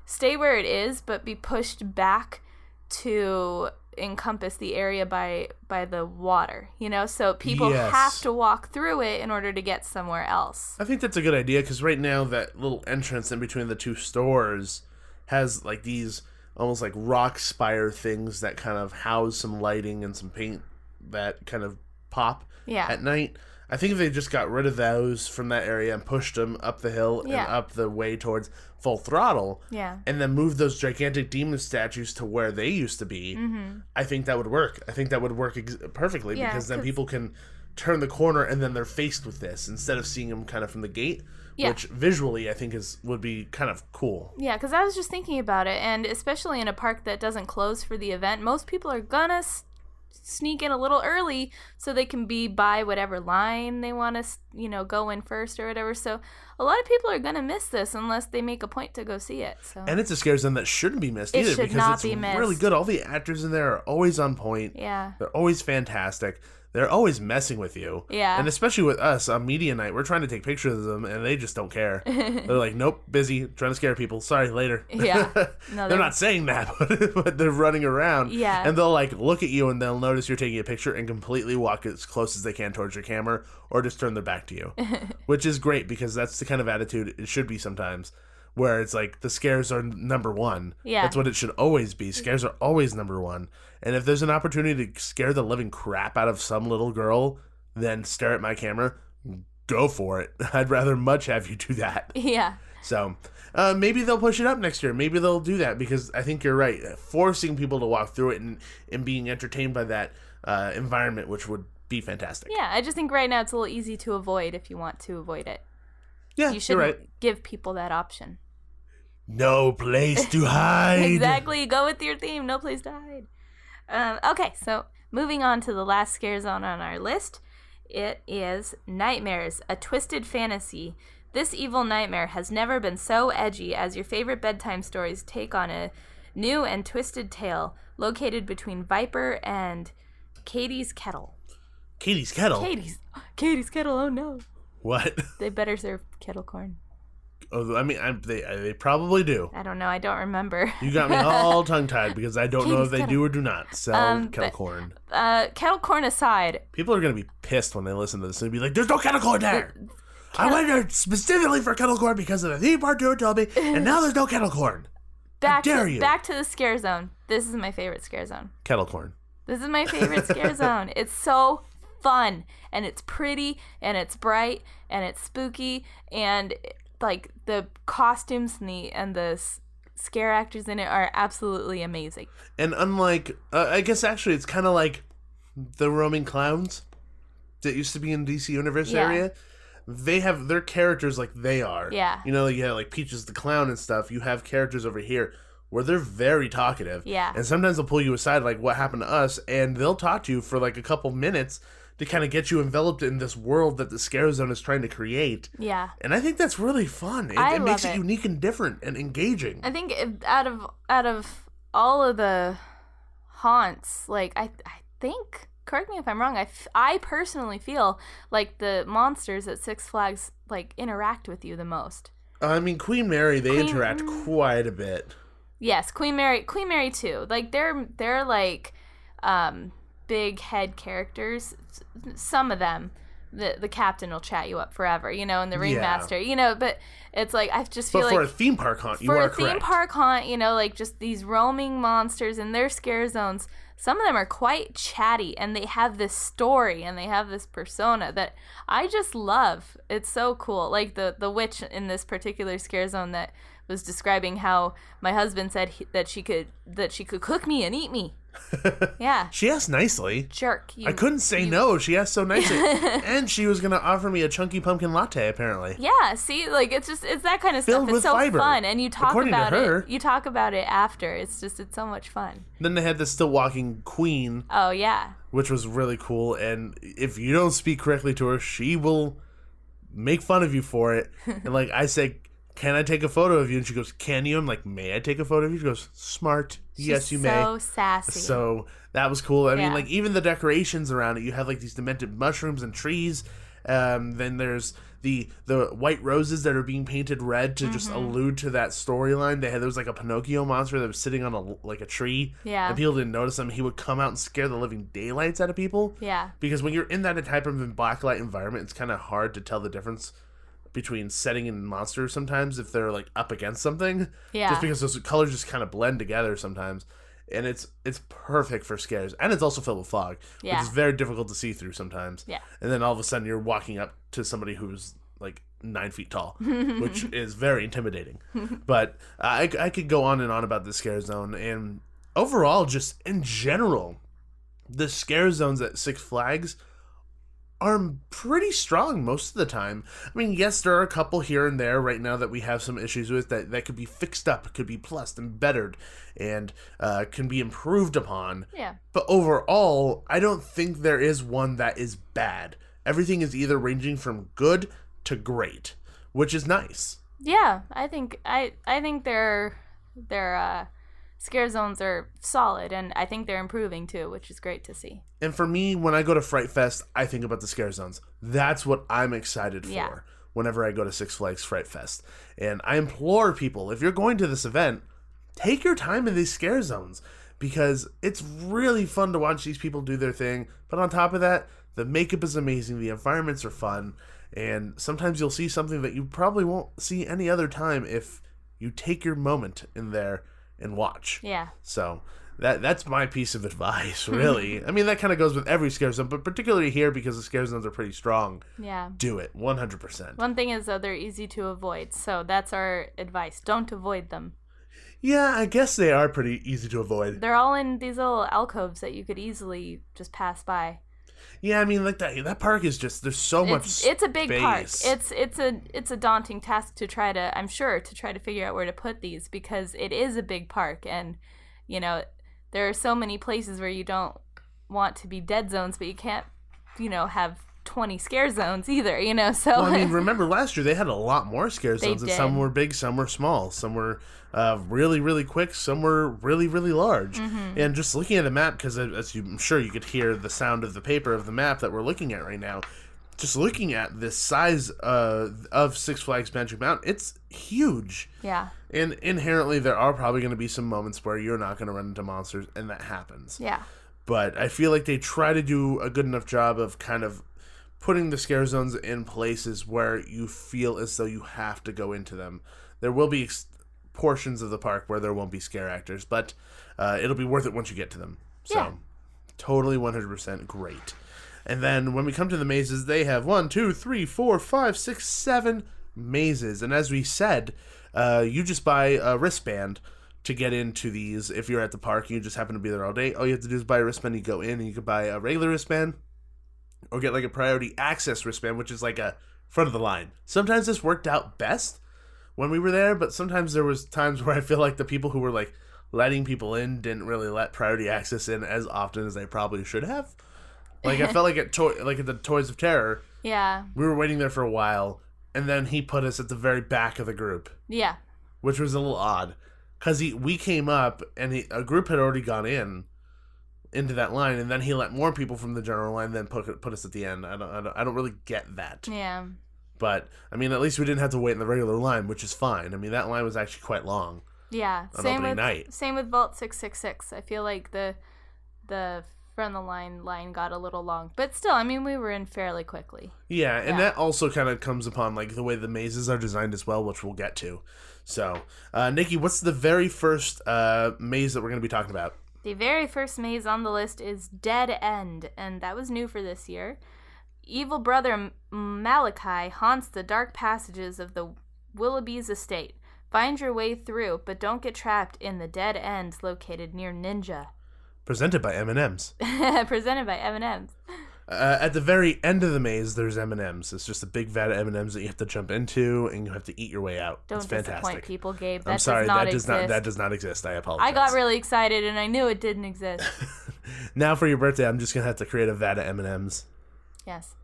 stay where it is, but be pushed back to encompass the area by the water, so people have to walk through it in order to get somewhere else. I think that's a good idea, because right now that little entrance in between the two stores has these almost rock spire things that kind of house some lighting and some paint that kind of pop at night. I think if they just got rid of those from that area and pushed them up the hill and up the way towards Full Throttle, and then moved those gigantic demon statues to where they used to be, I think that would work. I think that would work perfectly, because then people can turn the corner and then they're faced with this instead of seeing them kind of from the gate, which visually I think would be kind of cool. Yeah, because I was just thinking about it, and especially in a park that doesn't close for the event, most people are gonna sneak in a little early so they can be by whatever line they want to, go in first or whatever. So a lot of people are gonna miss this unless they make a point to go see it. So and it's a scare zone that shouldn't be missed either because it's really good. All the actors in there are always on point. Yeah, they're always fantastic. They're always messing with you. Yeah. And especially with us on media night, we're trying to take pictures of them, and they just don't care. They're like, nope, busy, trying to scare people. Sorry, later. Yeah. No, they're not saying that, but they're running around. Yeah. And they'll, look at you, and they'll notice you're taking a picture and completely walk as close as they can towards your camera, or just turn their back to you. Which is great, because that's the kind of attitude it should be sometimes. Where it's like the scares are number one. Yeah. That's what it should always be. Scares are always number one. And if there's an opportunity to scare the living crap out of some little girl, then stare at my camera, go for it. I'd rather much have you do that. Yeah. So maybe they'll push it up next year. Maybe they'll do that, because I think you're right. Forcing people to walk through it and being entertained by that environment, which would be fantastic. Yeah, I just think right now it's a little easy to avoid if you want to avoid it. Yeah, you shouldn't you're right. give people that option. No place to hide. Exactly. Go with your theme. No place to hide. Okay, so moving on to the last scare zone on our list. It is Nightmares, a twisted fantasy. This evil nightmare has never been so edgy as your favorite bedtime stories take on a new and twisted tale located between Viper and Katie's Kettle. Katie's Kettle? Katie's Kettle, oh no. What? They better serve kettle corn. Oh, I mean, they probably do. I don't know. I don't remember. You got me all tongue-tied because I don't know if they do or do not sell kettle corn. Kettle corn aside. People are going to be pissed when they listen to this and be like, there's no kettle corn there. I went there specifically for kettle corn because of the theme park dude told me, and now there's no kettle corn. How dare you? Back to the scare zone. This is my favorite scare zone. Kettle corn. This is my favorite scare zone. It's so fun, and it's pretty, and it's bright, and it's spooky, and the costumes and the scare actors in it are absolutely amazing. And unlike, I guess actually it's kind of like the roaming clowns that used to be in DC Universe area. They have their characters like they are. Yeah. You know, you have like Peaches the Clown and stuff. You have characters over here where they're very talkative. Yeah. And sometimes they'll pull you aside, like what happened to us, and they'll talk to you for like a couple minutes to kind of get you enveloped in this world that the scare zone is trying to create. Yeah. And I think that's really fun. It makes it unique and different and engaging. I think out of all of the haunts, I think, correct me if I'm wrong, I personally feel like the monsters at Six Flags interact with you the most. I mean, Queen Mary, they interact quite a bit. Yes, Queen Mary too. They're big head characters. Some of them, the captain will chat you up forever, and the ringmaster, but it's I just feel for a theme park haunt, you are correct. For a theme park haunt, just these roaming monsters and their scare zones, some of them are quite chatty, and they have this story and they have this persona that I just love. It's so cool. Like the witch in this particular scare zone that was describing how my husband said that she could cook me and eat me. Yeah. She asked nicely. Jerk. I couldn't say no. She asked so nicely. And she was going to offer me a chunky pumpkin latte, apparently. Yeah, see, it's that kind of Filled stuff. It's with so fiber. fun, and you talk According about to her. it. You talk about it after. It's so much fun. Then they had the still walking queen. Oh, yeah. Which was really cool, and if you don't speak correctly to her, she will make fun of you for it. And I say, can I take a photo of you? And she goes, can you? I'm like, may I take a photo of you? She goes, smart. Yes, you may. So sassy. So that was cool. I mean, even the decorations around it, you have these demented mushrooms and trees. Then there's the white roses that are being painted red to just allude to that storyline. There was a Pinocchio monster that was sitting on a tree. Yeah. And people didn't notice him. He would come out and scare the living daylights out of people. Yeah. Because when you're in that type of blacklight environment, it's kind of hard to tell the difference between setting and monsters sometimes if they're up against something. Yeah. Just because those colors just kind of blend together sometimes. And it's perfect for scares. And it's also filled with fog, which is very difficult to see through sometimes. Yeah. And then all of a sudden you're walking up to somebody who's 9 feet tall, which is very intimidating. But I could go on and on about the scare zone. And overall, just in general, the scare zones at Six Flags are pretty strong most of the time. I mean, yes, there are a couple here and there right now that we have some issues with that could be fixed up, could be plussed and bettered, and can be improved upon. Yeah. But overall, I don't think there is one that is bad. Everything is either ranging from good to great, which is nice. Yeah, I think their scare zones are solid, and I think they're improving too, which is great to see. And for me, when I go to Fright Fest, I think about the scare zones. That's what I'm excited for. Yeah. Whenever I go to Six Flags Fright Fest. And I implore people, if you're going to this event, take your time in these scare zones, because it's really fun to watch these people do their thing. But on top of that, the makeup is amazing, the environments are fun, and sometimes you'll see something that you probably won't see any other time if you take your moment in there and watch. Yeah. So that's my piece of advice, really. I mean, that kind of goes with every scare zone, but particularly here because the scare zones are pretty strong. Yeah. Do it, 100%. One thing is, though, they're easy to avoid, so that's our advice. Don't avoid them. Yeah, I guess they are pretty easy to avoid. They're all in these little alcoves that you could easily just pass by. Yeah, I mean, like that park is just, there's so much It's a big space. park. It's a daunting task to try to figure out where to put these, because it is a big park, and there are so many places where you don't want to be dead zones, but you can't have 20 scare zones either, so Well, I mean, remember last year they had a lot more scare zones, and did. some were big, some were small, some were really, really quick, some were really, really large. Mm-hmm. And just looking at the map, because I'm sure you could hear the sound of the paper of the map that we're looking at right now, just looking at this size of Six Flags Magic Mountain, it's huge. yeah. And inherently, there are probably going to be some moments where you're not going to run into monsters, and that happens. Yeah. But I feel like they try to do a good enough job of kind of putting the scare zones in places where you feel as though you have to go into them. There will be portions of the park where there won't be scare actors, but it'll be worth it once you get to them. So, Yeah. Totally 100% great. And then when we come to the mazes, they have 1, 2, 3, 4, 5, 6, 7 mazes. And as we said, you just buy a wristband to get into these. If you're at the park and you just happen to be there all day, all you have to do is buy a wristband. You go in and you can buy a regular wristband or get like a priority access wristband, which is like a front of the line. Sometimes this worked out best when we were there, but sometimes there was times where I feel like the people who were like letting people in didn't really let priority access in as often as they probably should have. Like, I felt like at the Toys of Terror, Yeah. we were waiting there for a while, and then he put us at the very back of the group, Yeah. which was a little odd, because we came up and a group had already gone into that line, and then he let more people from the general line then put us at the end. I don't really get that. Yeah. But I mean, at least we didn't have to wait in the regular line, which is fine. I mean, that line was actually quite long. Yeah. On opening night. Same with Vault 666. I feel like the front of the line got a little long, but still, I mean, we were in fairly quickly. Yeah, and Yeah. that also kind of comes upon like the way the mazes are designed as well, which we'll get to. So, Nikki, what's the very first maze that we're going to be talking about? The very first maze on the list is Dead End, and that was new for this year. Evil brother Malachi haunts the dark passages of the Willoughby's estate. Find your way through, but don't get trapped in the dead end located near Ninja. Presented by M&M's. Presented by M&M's. At the very end of the maze, there's M&M's. It's just a big vat of M&M's that you have to jump into, and you have to eat your way out. Don't it's fantastic. disappoint people, Gabe. That I'm sorry, does not exist. that does not exist. I apologize. I got really excited, and I knew it didn't exist. Now for your birthday, I'm just gonna have to create a vat of M&M's. Yes.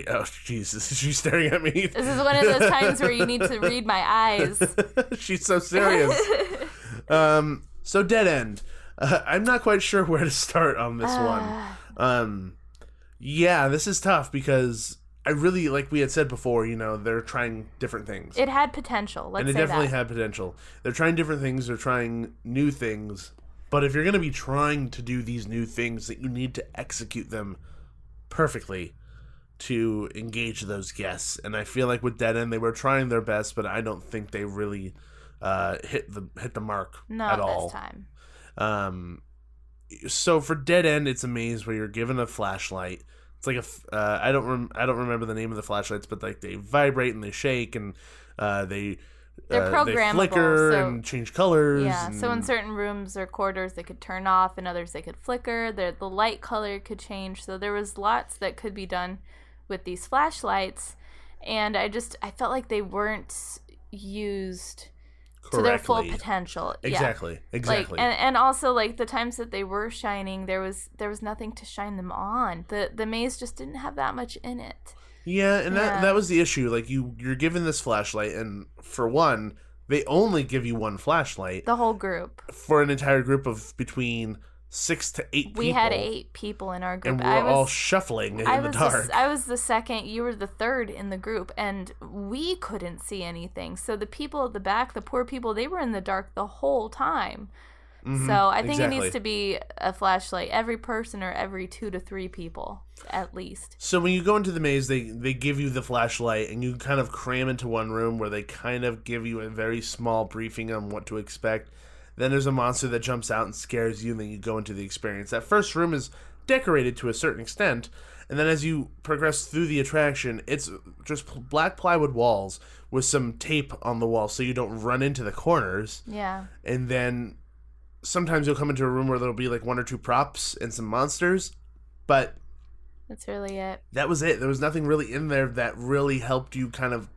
Oh, Jesus, she's staring at me. This is one of those times where you need to read my eyes. She's so serious. So Dead End. I'm not quite sure where to start on this one. Yeah, this is tough because I really, like we had said before, they're trying different things. It had potential. Let's say that. And it definitely had potential. They're trying different things. They're trying new things. But if you're going to be trying to do these new things, that you need to execute them perfectly to engage those guests. And I feel like with Dead End, they were trying their best, but I don't think they really hit the mark at all. Not this time. So for Dead End, it's a maze where you're given a flashlight. It's like I don't remember the name of the flashlights, but like they vibrate and they shake and they They're programmable. They flicker so, and change colors. Yeah, so in certain rooms or quarters they could turn off, in others they could flicker. The light color could change. So there was lots that could be done with these flashlights. And I felt like they weren't used to their full potential. Exactly. Like, and also, like, the times that they were shining, there was nothing to shine them on. The maze just didn't have that much in it. Yeah, and that was the issue. Like, you're given this flashlight, and for one, they only give you one flashlight. The whole group. For an entire group of between 6 to 8 people. We had 8 people in our group. And we were all shuffling in the dark. I was the second, you were the third in the group, and we couldn't see anything. So the people at the back, the poor people, they were in the dark the whole time. Mm-hmm, so I think it needs to be a flashlight every person or every 2 to 3 people, at least. So when you go into the maze, they give you the flashlight, and you kind of cram into one room where they kind of give you a very small briefing on what to expect. Then there's a monster that jumps out and scares you, and then you go into the experience. That first room is decorated to a certain extent, and then as you progress through the attraction, it's just black plywood walls with some tape on the wall so you don't run into the corners. Yeah. And then sometimes you'll come into a room where there'll be like 1 or 2 props and some monsters, but that's really it. That was it. There was nothing really in there that really helped you kind of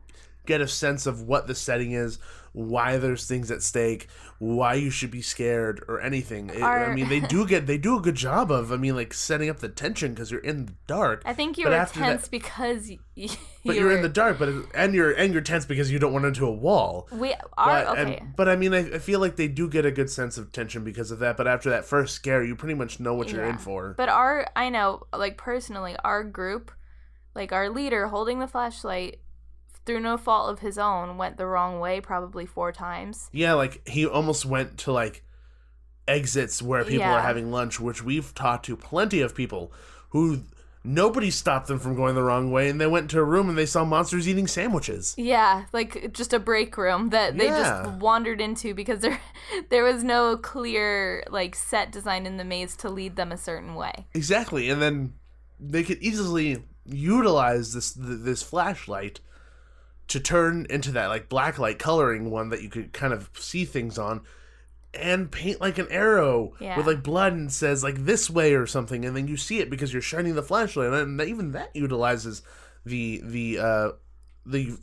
get a sense of what the setting is, why there's things at stake, why you should be scared, or anything. I mean, they do a good job of, like, setting up the tension because you're in the dark. I think you were tense because you're in the dark, and you're tense because you don't run into a wall. But I mean, I feel like they do get a good sense of tension because of that. But after that first scare, you pretty much know what you're in for. But I know, like, personally, our group, like, our leader holding the flashlight, through no fault of his own, went the wrong way probably 4 times. Yeah, like, he almost went to, like, exits where people are having lunch, which we've talked to plenty of people who nobody stopped them from going the wrong way, and they went to a room and they saw monsters eating sandwiches. Yeah, like, just a break room that they just wandered into because there was no clear, like, set design in the maze to lead them a certain way. Exactly, and then they could easily utilize this flashlight to turn into that, like, black light coloring one that you could kind of see things on and paint, like, an arrow with, like, blood and says, like, this way or something, and then you see it because you're shining the flashlight, and even that utilizes the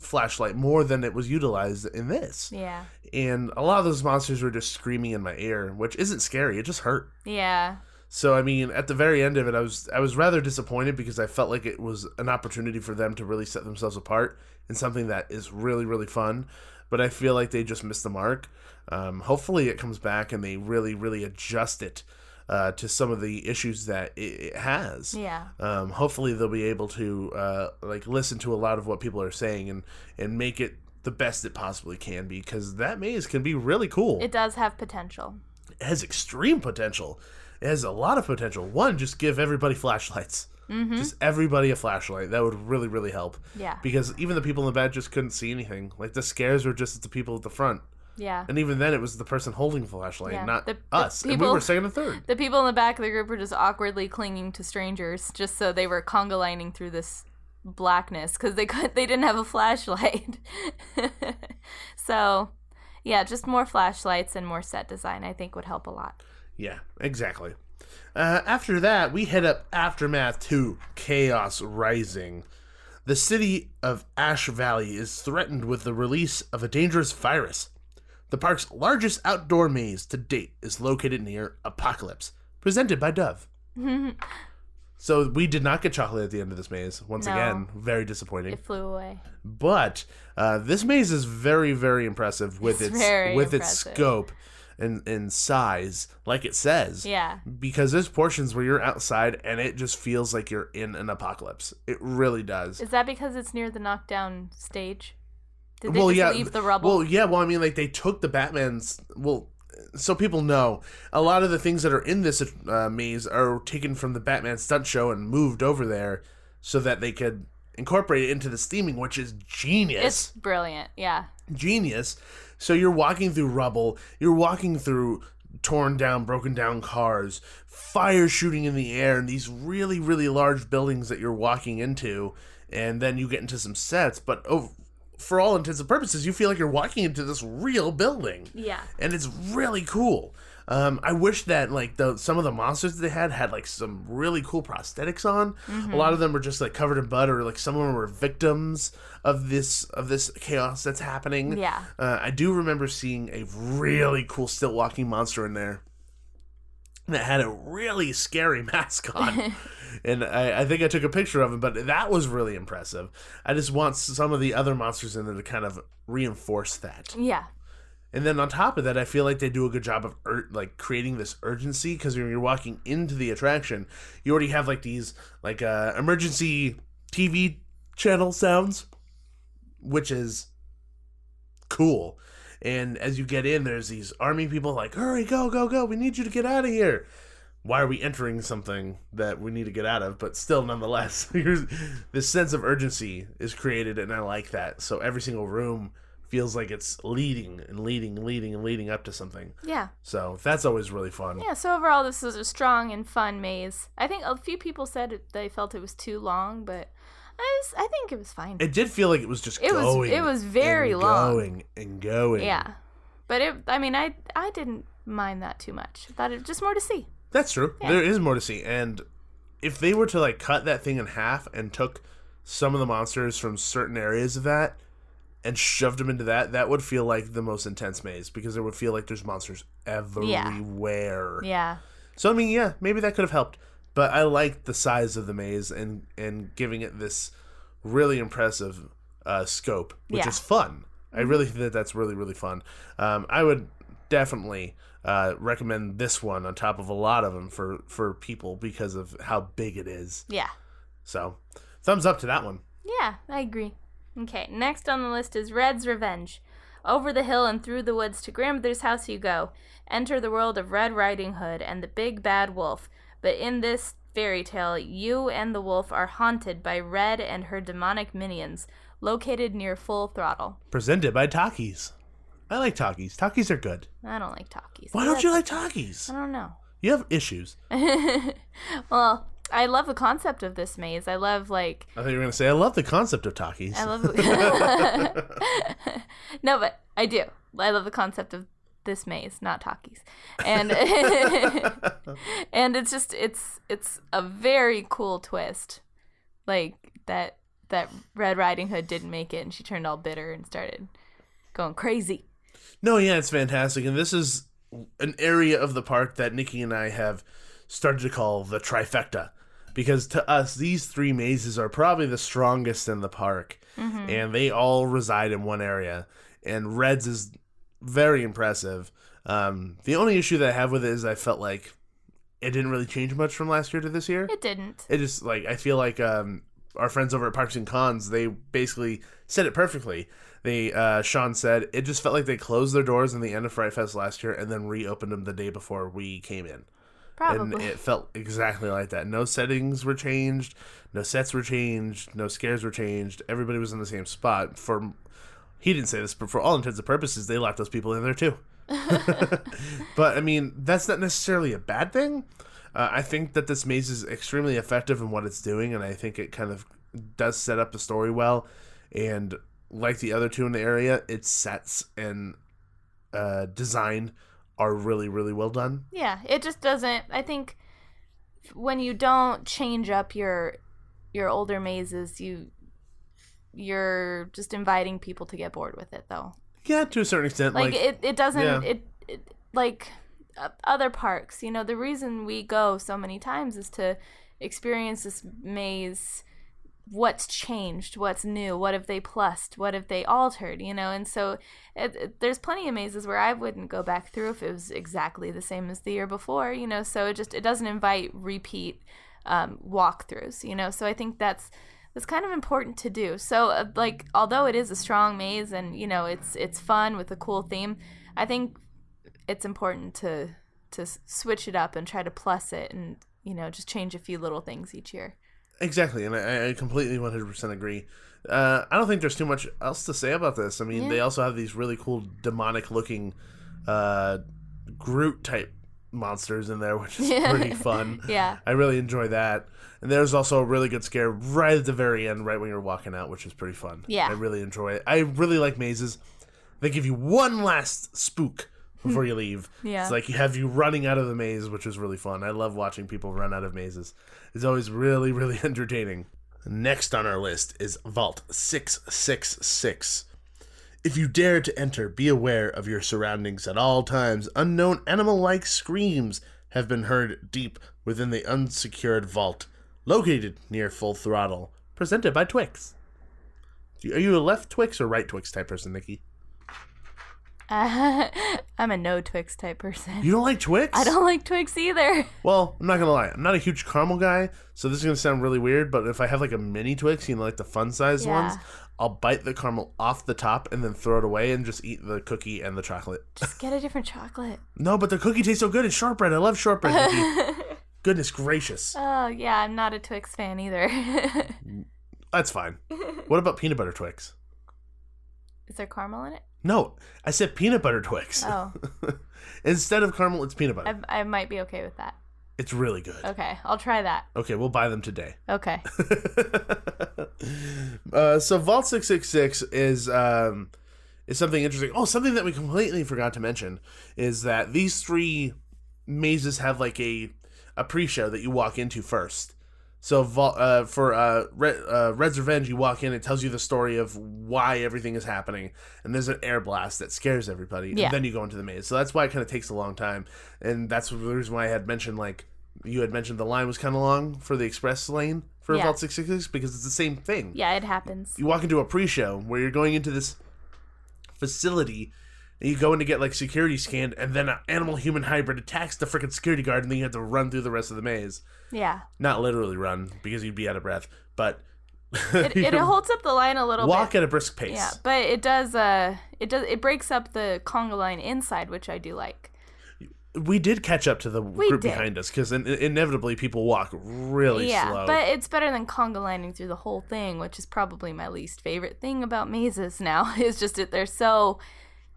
flashlight more than it was utilized in this. Yeah. And a lot of those monsters were just screaming in my ear, which isn't scary, it just hurt. Yeah. So, I mean, at the very end of it, I was rather disappointed because I felt like it was an opportunity for them to really set themselves apart in something that is really, really fun. But I feel like they just missed the mark. Hopefully it comes back and they really, really adjust it to some of the issues that it has. Yeah. Hopefully they'll be able to listen to a lot of what people are saying and make it the best it possibly can be, because that maze can be really cool. It does have potential. It has extreme potential. It has a lot of potential. One, just give everybody flashlights. Mm-hmm. Just everybody a flashlight. That would really, really help. Yeah. Because even the people in the back just couldn't see anything. Like, the scares were just the people at the front. Yeah. And even then, it was the person holding the flashlight, not us. People, and we were second and third. The people in the back of the group were just awkwardly clinging to strangers, just so they were conga lining through this blackness, because they didn't have a flashlight. So, yeah, just more flashlights and more set design, I think, would help a lot. Yeah, exactly. After that, we head up Aftermath to Chaos Rising. The city of Ash Valley is threatened with the release of a dangerous virus. The park's largest outdoor maze to date is located near Apocalypse, presented by Dove. So we did not get chocolate at the end of this maze. Once again, very disappointing. It flew away. But this maze is very, very impressive with its scope and size, like it says. Yeah. Because there's portions where you're outside and it just feels like you're in an apocalypse. It really does. Is that because it's near the knockdown stage? Did they just leave the rubble? Well, yeah. Well, I mean, like, they took the Batman's... Well, so people know, a lot of the things that are in this maze are taken from the Batman stunt show and moved over there so that they could incorporate it into the theming, which is genius. It's brilliant, yeah. Genius. So you're walking through rubble, you're walking through torn down, broken down cars, fire shooting in the air, and these really, really large buildings that you're walking into, and then you get into some sets, but for all intents and purposes, you feel like you're walking into this real building. Yeah. And it's really cool. I wish that like some of the monsters that they had like some really cool prosthetics on. A lot of them were just like covered in blood, or like some of them were victims of this chaos that's happening. Yeah. I do remember seeing a really cool stilt walking monster in there that had a really scary mask on. And I think I took a picture of him, but that was really impressive. I just want some of the other monsters in there to kind of reinforce that. Yeah. And then on top of that, I feel like they do a good job of like creating this urgency, because when you're walking into the attraction, you already have like these like emergency TV channel sounds, which is cool. And as you get in, there's these army people like, hurry, go, go, go. We need you to get out of here. Why are we entering something that we need to get out of? But still, nonetheless, this sense of urgency is created, and I like that. So every single room feels like it's leading and leading and leading and leading up to something. Yeah. So that's always really fun. Yeah, so overall this was a strong and fun maze. I think a few people said they felt it was too long, but I think it was fine. It did feel like it was just it was very and long. Going and going. Yeah. But I didn't mind that too much. I thought it was just more to see. That's true. Yeah. There is more to see. And if they were to like cut that thing in half and took some of the monsters from certain areas of that and shoved them into that would feel like the most intense maze, because it would feel like there's monsters everywhere. Yeah. So, I mean, yeah, maybe that could have helped. But I like the size of the maze and giving it this really impressive scope, which is fun. I really think that that's really, really fun. I would definitely recommend this one on top of a lot of them for people because of how big it is. Yeah. So, thumbs up to that one. Yeah, I agree. Okay, next on the list is Red's Revenge. Over the hill and through the woods to grandmother's house you go. Enter the world of Red Riding Hood and the big bad wolf. But in this fairy tale, you and the wolf are haunted by Red and her demonic minions, located near Full Throttle. Presented by Takis. I like Takis. Takis are good. I don't like Takis. Why don't you like Takis? I don't know. You have issues. Well, I love the concept of this maze. I love, like... I thought you were going to say, I love the concept of Takis. I love... No, but I do. I love the concept of this maze, not Takis. And and it's just, it's a very cool twist. Like, that Red Riding Hood didn't make it, and she turned all bitter and started going crazy. No, yeah, it's fantastic. And this is an area of the park that Nikki and I have started to call the trifecta. Because to us, these three mazes are probably the strongest in the park. Mm-hmm. And they all reside in one area. And Red's is very impressive. The only issue that I have with it is I felt like it didn't really change much from last year to this year. It didn't. It just, like, I feel like our friends over at Parks and Cons, they basically said it perfectly. Sean said, it just felt like they closed their doors in the end of Fright Fest last year and then reopened them the day before we came in. Probably. And it felt exactly like that. No settings were changed. No sets were changed. No scares were changed. Everybody was in the same spot. He didn't say this, but for all intents and purposes, they locked those people in there too. But, I mean, that's not necessarily a bad thing. I think that this maze is extremely effective in what it's doing, and I think it kind of does set up the story well. And like the other two in the area, its sets and design are really, really well done. Yeah, it just doesn't... I think when you don't change up your older mazes, you're just inviting people to get bored with it, though. Yeah, to a certain extent. Like it doesn't... Yeah. It like other parks, you know, the reason we go so many times is to experience this maze. What's changed? What's new? What have they plussed? What have they altered? You know, and so there's plenty of mazes where I wouldn't go back through if it was exactly the same as the year before, you know, so it doesn't invite repeat walkthroughs, you know, so I think that's kind of important to do. So, like, although it is a strong maze and, you know, it's fun with a cool theme, I think it's important to switch it up and try to plus it and, you know, just change a few little things each year. Exactly, and I completely 100% agree. I don't think there's too much else to say about this. I mean, They also have these really cool demonic-looking Groot-type monsters in there, which is pretty fun. Yeah. I really enjoy that. And there's also a really good scare right at the very end, right when you're walking out, which is pretty fun. Yeah. I really enjoy it. I really like mazes. They give you one last spook before you leave. Yeah. It's like you have you running out of the maze, which is really fun. I love watching people run out of mazes. It's always really, really entertaining. Next on our list is Vault 666. If you dare to enter, be aware of your surroundings at all times. Unknown animal-like screams have been heard deep within the unsecured vault, located near Full Throttle. Presented by Twix. Are you a left Twix or right Twix type person, Nikki? I'm a no Twix type person. You don't like Twix? I don't like Twix either. Well, I'm not gonna lie. I'm not a huge caramel guy, so this is gonna sound really weird. But if I have like a mini Twix, like the fun size ones, I'll bite the caramel off the top and then throw it away and just eat the cookie and the chocolate. Just get a different chocolate. No, but the cookie tastes so good. It's shortbread. I love shortbread, Nikki. Goodness gracious. Oh yeah, I'm not a Twix fan either. That's fine. What about peanut butter Twix? Is there caramel in it? No, I said peanut butter Twix. Oh. Instead of caramel, it's peanut butter. I might be okay with that. It's really good. Okay, I'll try that. Okay, we'll buy them today. Okay. So Vault 666 is something interesting. Oh, something that we completely forgot to mention is that these three mazes have like a pre-show that you walk into first. So for Red's Revenge, you walk in, it tells you the story of why everything is happening, and there's an air blast that scares everybody, yeah. and then you go into the maze. So that's why it kind of takes a long time, and that's the reason why I had mentioned, like, you had mentioned the line was kind of long for the express lane for Vault 666, because it's the same thing. Yeah, it happens. You walk into a pre-show where you're going into this facility, and you go in to get, like, security scanned, and then an animal-human hybrid attacks the freaking security guard, and then you have to run through the rest of the maze. Yeah. Not literally run, because you'd be out of breath, but... it holds up the line a little bit. Walk at a brisk pace. Yeah, but it breaks up the conga line inside, which I do like. We did catch up to the group behind us, because inevitably people walk really slow. Yeah, but it's better than conga lining through the whole thing, which is probably my least favorite thing about mazes now, is just that they're so...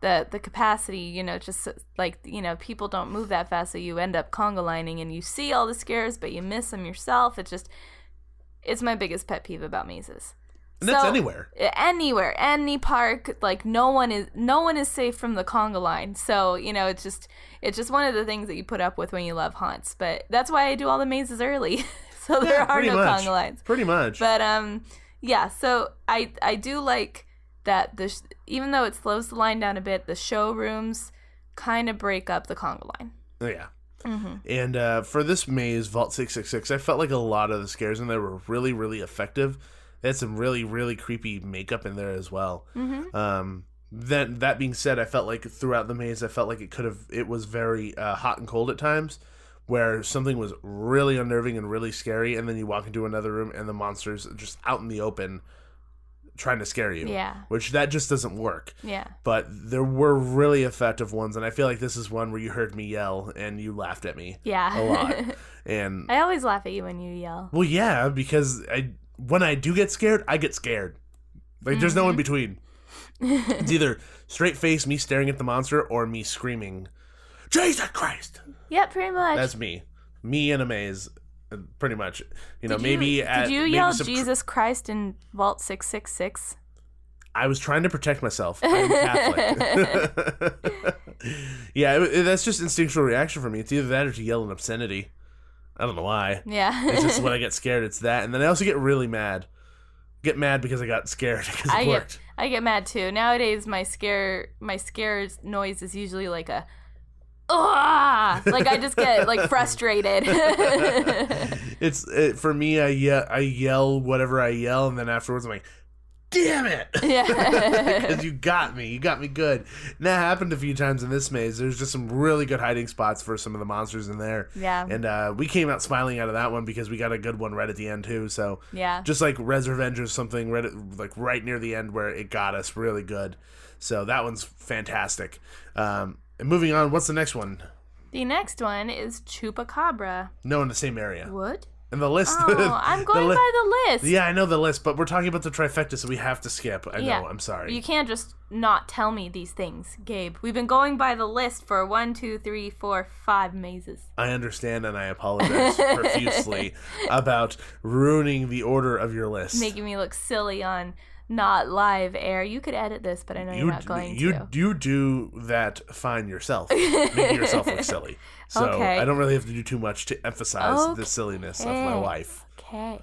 The capacity, just like, people don't move that fast, so you end up conga lining and you see all the scares, but you miss them yourself. It's my biggest pet peeve about mazes. And that's anywhere. Anywhere, any park, like no one is safe from the conga line. So, it's just one of the things that you put up with when you love haunts. But that's why I do all the mazes early. So there are no conga lines. Pretty much. But yeah, so I do like that even though it slows the line down a bit, the showrooms kind of break up the conga line. Oh, yeah. Mm-hmm. And for this maze, Vault 666, I felt like a lot of the scares in there were really, really effective. They had some really, really creepy makeup in there as well. Mm-hmm. That being said, I felt like throughout the maze, it was very hot and cold at times, where something was really unnerving and really scary, and then you walk into another room and the monster's just out in the open trying to scare you. Yeah. Which that just doesn't work. Yeah. But there were really effective ones, and I feel like this is one where you heard me yell and you laughed at me. Yeah. A lot. And I always laugh at you when you yell. well, yeah, because when I do get scared, I get scared. Like, there's no in between. It's either straight face, me staring at the monster, or me screaming, Jesus Christ! Yeah, pretty much. That's me. Me in a maze. Pretty much, Did you yell Jesus Christ in Vault 666? I was trying to protect myself. I'm Catholic. Yeah, that's just instinctual reaction for me. It's either that or to yell an obscenity. I don't know why. Yeah. It's just when I get scared, it's that, and then I also get really mad. Get mad because I got scared because it worked. I get mad too. Nowadays, my scare noise is usually like a. Like I just get like frustrated. For me, I yell whatever I yell, and then afterwards I'm like, damn it! Yeah. Because you got me good. And that happened a few times in this maze. There's just some really good hiding spots for some of the monsters in there. Yeah. And we came out smiling out of that one because we got a good one right at the end too. So yeah, just like Red's Revenge or something right near the end where it got us really good. So that one's fantastic. And moving on, what's the next one? The next one is Chupacabra. No, in the same area. What? And the list... Oh, I'm going by the list. Yeah, I know the list, but we're talking about the trifecta, so we have to skip. I know, I'm sorry. You can't just not tell me these things, Gabe. We've been going by the list for 1, 2, 3, 4, 5 mazes. I understand, and I apologize profusely about ruining the order of your list. Making me look silly on not live air. You could edit this, but I know you're not going to. You do that fine yourself, making yourself look silly. So Okay. I don't really have to do too much to emphasize the silliness of my wife. Okay.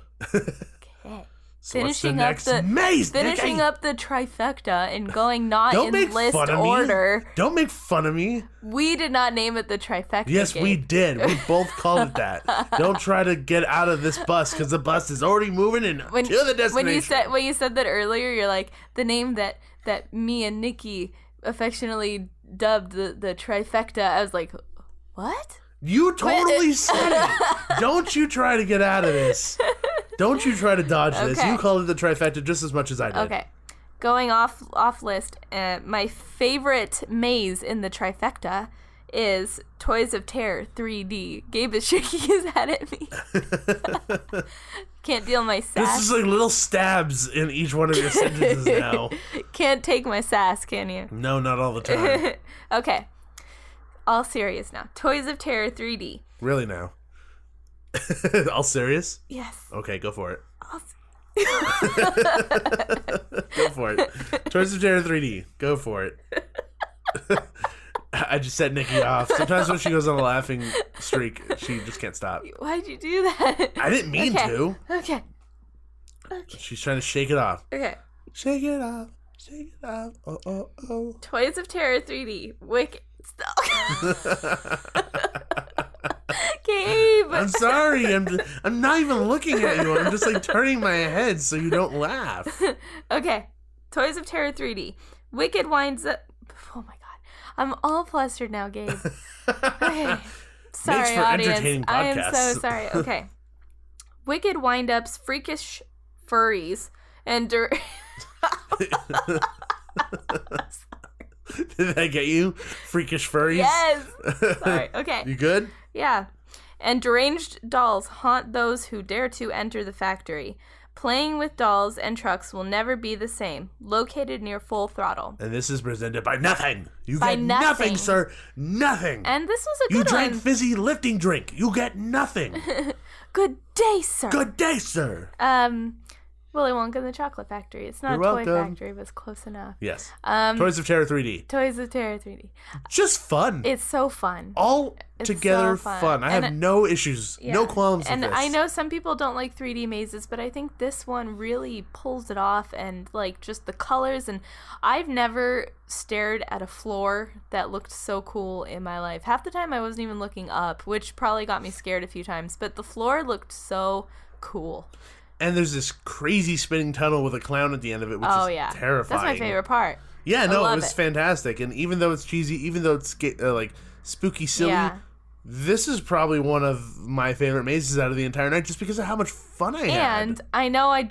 So what's the next maze, Finishing Nikki? up the trifecta and going not Don't in make list fun of order. me. Don't make fun of me. We did not name it the trifecta. Yes, Gabe. we did. We both called it that. Don't try to get out of this bus because the bus is already moving to the destination. When you said that earlier, you're like the name that me and Nikki affectionately dubbed the trifecta. I was like, what? You totally said it. Don't you try to get out of this. Don't you try to dodge this. Okay. You called it the trifecta just as much as I did. Okay. Going off list, my favorite maze in the trifecta is Toys of Terror 3D. Gabe is shaking his head at me. Can't deal my sass. This is like little stabs in each one of your sentences now. Can't take my sass, can you? No, not all the time. Okay. All serious now. Toys of Terror 3D. Really now? All serious? Yes. Okay, go for it. All Go for it. Toys of Terror 3D. Go for it. I just set Nikki off. Sometimes when she goes on a laughing streak, she just can't stop. Why'd you do that? I didn't mean to. Okay. She's trying to shake it off. Okay. Shake it off. Shake it off. Oh, oh, oh. Toys of Terror 3D. Wicked. Gabe. I'm sorry. I'm not even looking at you. I'm just like turning my head so you don't laugh. Okay. Toys of Terror 3D. Wicked winds up. Oh my god. I'm all flustered now, Gabe. Okay. Sorry, Makes for audience. entertaining I am podcasts. so sorry. Okay. Wicked wind-ups, freakish furries, and Did that get you? Freakish furries? yes. Sorry. Okay. You good? Yeah. And deranged dolls haunt those who dare to enter the factory. Playing with dolls and trucks will never be the same. Located near Full Throttle. And this is presented by nothing. You By get nothing. sir. Nothing. And this was a You good drank one. fizzy lifting drink. You get nothing. Good day, sir. Good day, sir. Willy Wonka and the Chocolate Factory. It's not You're a toy welcome. factory, but it's close enough. Yes. Toys of Terror 3D. Toys of Terror 3D. Just fun. It's so fun. All It's together so fun. fun. I And have no issues, no Yeah. qualms And with this. I know some people don't like 3D mazes, but I think this one really pulls it off, and like just the colors. And I've never stared at a floor that looked so cool in my life. Half the time I wasn't even looking up, which probably got me scared a few times, but the floor looked so cool. And there's this crazy spinning tunnel with a clown at the end of it, which Oh is yeah. terrifying. That's my favorite part. Yeah, no, love it was it. fantastic. And even though it's cheesy, even though it's like spooky silly, Yeah. this is probably one of my favorite mazes out of the entire night just because of how much fun I had. And I know I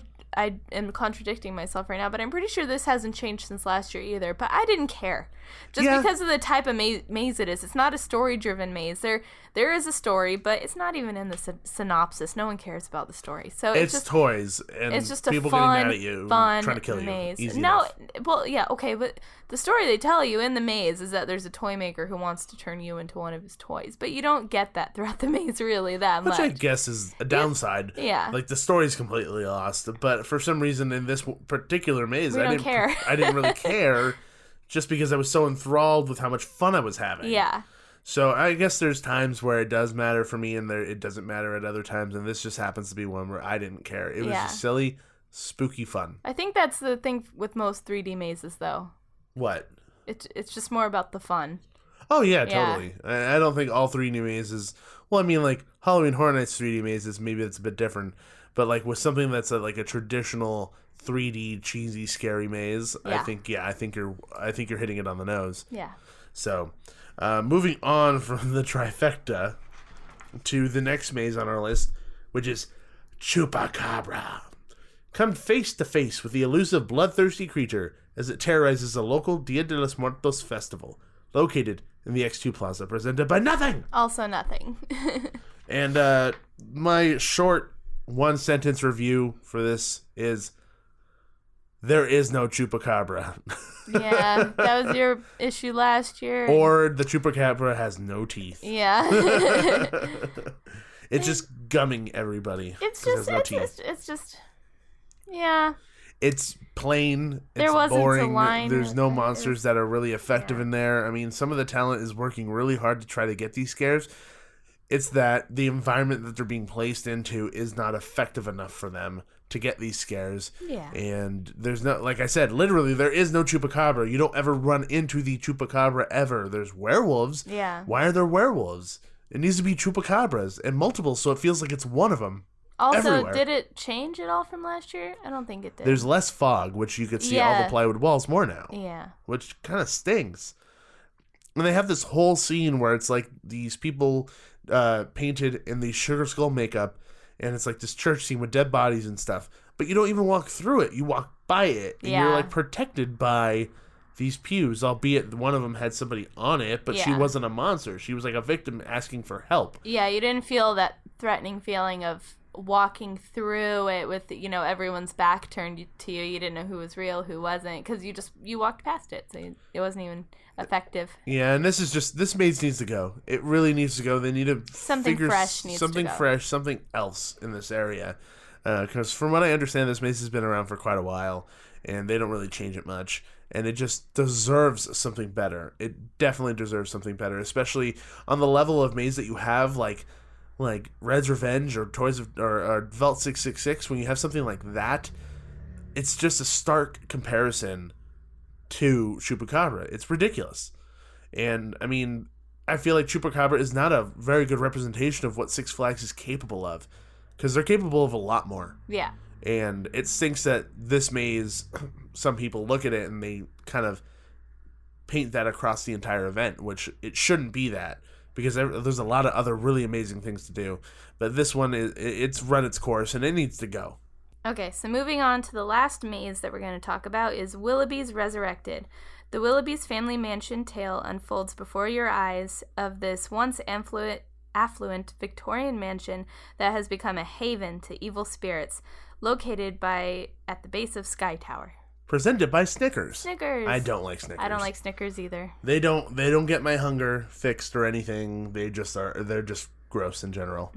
am contradicting myself right now, but I'm pretty sure this hasn't changed since last year either. But I didn't care. Just Yeah. because of the type of maze it is. It's not a story-driven maze. There is a story, but it's not even in the synopsis. No one cares about the story. So It's just toys and it's just a people fun, getting mad at you, fun trying to kill maze. you. Easy no, enough. well, yeah, okay, but the story they tell you in the maze is that there's a toy maker who wants to turn you into one of his toys, but you don't get that throughout the maze really that Which much. I guess is a downside. Yeah. Like the story's completely lost, but for some reason in this particular maze, We I don't didn't care. I didn't really care, just because I was so enthralled with how much fun I was having. Yeah. So I guess there's times where it does matter for me, and it doesn't matter at other times, and this just happens to be one where I didn't care. It was Yeah. just silly, spooky fun. I think that's the thing with most 3D mazes, though. What? It's just more about the fun. Oh yeah, Yeah. totally. I don't think all 3D mazes. Well, I mean, like Halloween Horror Nights 3D mazes, maybe it's a bit different. But like with something that's like a traditional 3D cheesy scary maze, Yeah. I think you're hitting it on the nose. Yeah. So, moving on from the trifecta to the next maze on our list, which is Chupacabra. Come face to face with the elusive bloodthirsty creature as it terrorizes a local Dia de los Muertos festival, located in the X2 Plaza, presented by nothing. Also nothing. And my short one-sentence review for this is, there is no chupacabra. Yeah, that was your issue last year. Or the chupacabra has no teeth. Yeah. It's just gumming everybody. It's just, yeah. It's plain. There It's wasn't boring. a line. There's no monsters that are really effective Yeah. in there. I mean, some of the talent is working really hard to try to get these scares. It's that the environment that they're being placed into is not effective enough for them to get these scares. Yeah. And there's no, like I said, literally, there is no chupacabra. You don't ever run into the chupacabra ever. There's werewolves. Yeah. Why are there werewolves? It needs to be chupacabras and multiple, so it feels like it's one of them. Also, everywhere. did it change at all from last year? I don't think it did. There's less fog, which you could see all Yeah. the plywood walls more now. Yeah. Which kind of stinks. And they have this whole scene where it's like these people painted in the sugar skull makeup, and it's like this church scene with dead bodies and stuff. But you don't even walk through it. You walk by it. And Yeah. you're like protected by these pews, albeit one of them had somebody on it, but she Yeah. wasn't a monster. She was like a victim asking for help. Yeah, you didn't feel that threatening feeling of walking through it with, everyone's back turned to you. You didn't know who was real, who wasn't, because you walked past it, so it wasn't even effective. Yeah, and this maze needs to go. It really needs to go. They need to Something figure fresh needs to something go. fresh, something else in this area. Because from what I understand, this maze has been around for quite a while, and they don't really change it much. And it just deserves something better. It definitely deserves something better, especially on the level of maze that you have, like Red's Revenge or or Vault 666. When you have something like that, it's just a stark comparison to Chupacabra. It's ridiculous. And, I mean, I feel like Chupacabra is not a very good representation of what Six Flags is capable of, because they're capable of a lot more. Yeah. And it stinks that this maze, some people look at it and they kind of paint that across the entire event, which it shouldn't be that, because there's a lot of other really amazing things to do. But this one, it's run its course and it needs to go. Okay, so moving on to the last maze that we're going to talk about is Willoughby's Resurrected. The Willoughby's family mansion tale unfolds before your eyes of this once affluent Victorian mansion that has become a haven to evil spirits, located at the base of Sky Tower. Presented by Snickers. Snickers. I don't like Snickers. I don't like Snickers either. They don't get my hunger fixed or anything. They're just gross in general.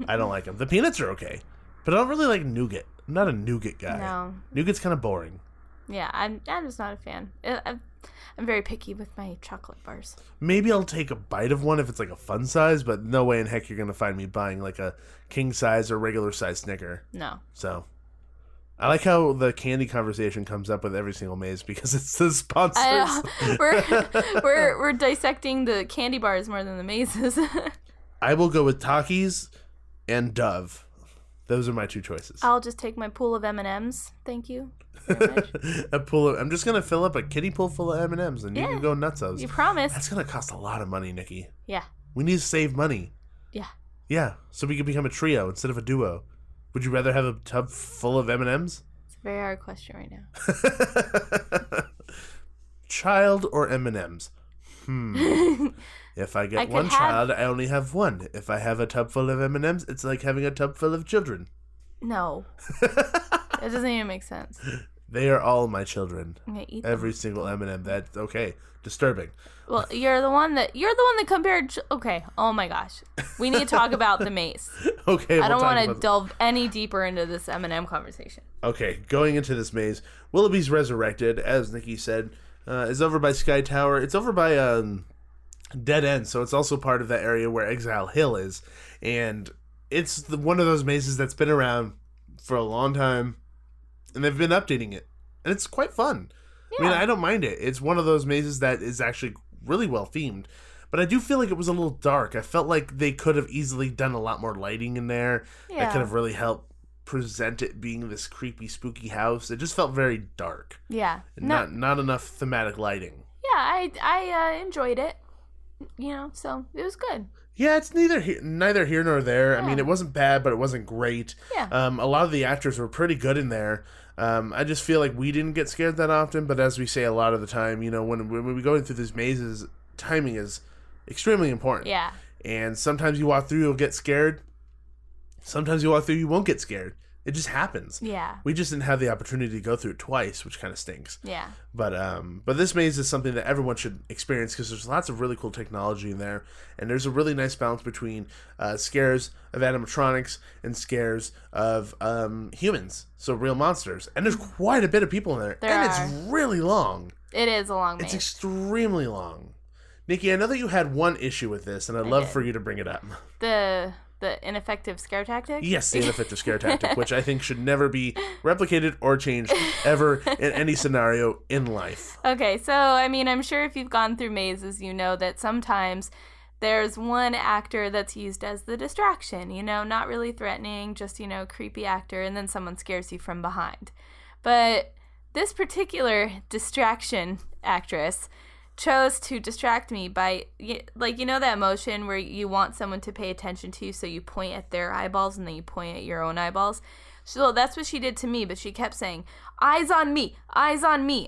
I don't like them. The peanuts are okay, but I don't really like nougat. I'm not a nougat guy. No. Nougat's kind of boring. Yeah, I'm just not a fan. I'm very picky with my chocolate bars. Maybe I'll take a bite of one if it's like a fun size, but no way in heck you're going to find me buying like a king size or regular size Snicker. No. So, I like how the candy conversation comes up with every single maze because it's the sponsors. We're dissecting the candy bars more than the mazes. I will go with Takis and Dove. Those are my two choices. I'll just take my pool of M&Ms. Thank you very much. I'm just gonna fill up a kiddie pool full of M&Ms, and you can go nutsos. You promised. That's gonna cost a lot of money, Nikki. Yeah. We need to save money. Yeah. Yeah, so we can become a trio instead of a duo. Would you rather have a tub full of M&Ms? It's a very hard question right now. Child or M&Ms? If I get one child, I only have one. If I have a tub full of M&Ms, it's like having a tub full of children. No. That doesn't even make sense. They are all my children. I'm gonna eat them. Every single M&M. That's okay. Disturbing. Well, you're the one that compared. Okay. Oh my gosh. We need to talk about the maze. Okay. I don't want to delve any deeper into this M&M conversation. Okay, going into this maze, Willoughby's Resurrected, as Nikki said, is over by Sky Tower. It's over by Dead End, so it's also part of that area where Exile Hill is, and it's one of those mazes that's been around for a long time, and they've been updating it, and it's quite fun. Yeah. I mean, I don't mind it. It's one of those mazes that is actually really well themed, but I do feel like it was a little dark. I felt like they could have easily done a lot more lighting in there. Yeah. That could have really helped present it being this creepy, spooky house. It just felt very dark. Yeah. Not enough thematic lighting. Yeah, I enjoyed it. So it was good. Yeah, it's neither here nor there. Yeah. I mean, it wasn't bad, but it wasn't great. Yeah. A lot of the actors were pretty good in there. I just feel like we didn't get scared that often, but as we say a lot of the time, when we go through these mazes, timing is extremely important. Yeah. And sometimes you walk through, you'll get scared. Sometimes you walk through, you won't get scared. It just happens. Yeah. We just didn't have the opportunity to go through it twice, which kind of stinks. Yeah. But this maze is something that everyone should experience because there's lots of really cool technology in there, and there's a really nice balance between scares of animatronics and scares of humans, so real monsters. And there's quite a bit of people in there, it's really long. It is a long maze. It's extremely long. Nikki, I know that you had one issue with this, and I'd love for you to bring it up. The ineffective scare tactic? Yes, the ineffective scare tactic, which I think should never be replicated or changed ever in any scenario in life. Okay, so, I mean, I'm sure if you've gone through mazes, you know that sometimes there's one actor that's used as the distraction, not really threatening, just, creepy actor, and then someone scares you from behind. But this particular distraction actress chose to distract me by, that motion where you want someone to pay attention to you, so you point at their eyeballs and then you point at your own eyeballs. So that's what she did to me, but she kept saying, eyes on me,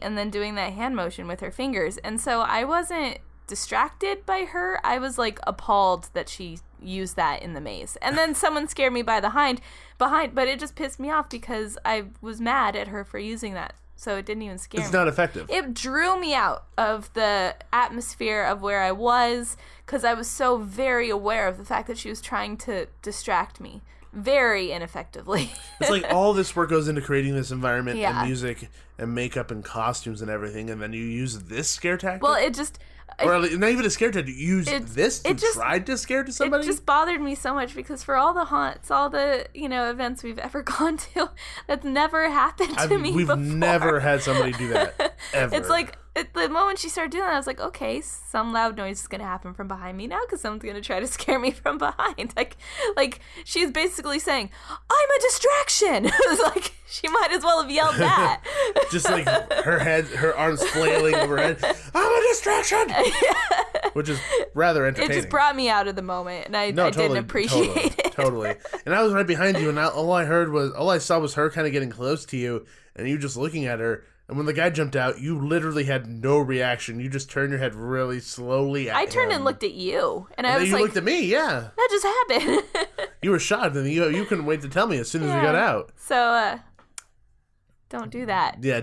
and then doing that hand motion with her fingers. And so I wasn't distracted by her. I was, appalled that she used that in the maze. And then someone scared me behind, but it just pissed me off because I was mad at her for using that. So it didn't even scare me. It's not effective. It drew me out of the atmosphere of where I was because I was so very aware of the fact that she was trying to distract me very ineffectively. It's like all this work goes into creating this environment and music and makeup and costumes and everything, and then you use this scare tactic? Well, it just... Or not even a scare tactic. You use this to try to scare to somebody? It just bothered me so much because for all the haunts, all the, events we've ever gone to, that's never happened to me before. We've never had somebody do that, ever. It's like, at the moment she started doing that, I was like, okay, some loud noise is going to happen from behind me now because someone's going to try to scare me from behind. Like she's basically saying, I'm a distraction. It was like, she might as well have yelled that. Just like her arms flailing over her head. I'm a distraction! Which is rather entertaining. It just brought me out of the moment, and I didn't appreciate it. Totally. And I was right behind you, and all I saw was her kind of getting close to you, and you just looking at her. And when the guy jumped out, you literally had no reaction. You just turned your head really slowly at him. I turned and looked at you, and I was you looked at me, yeah. That just happened. You were shocked, and you couldn't wait to tell me as soon as we got out. So, don't do that. Yeah.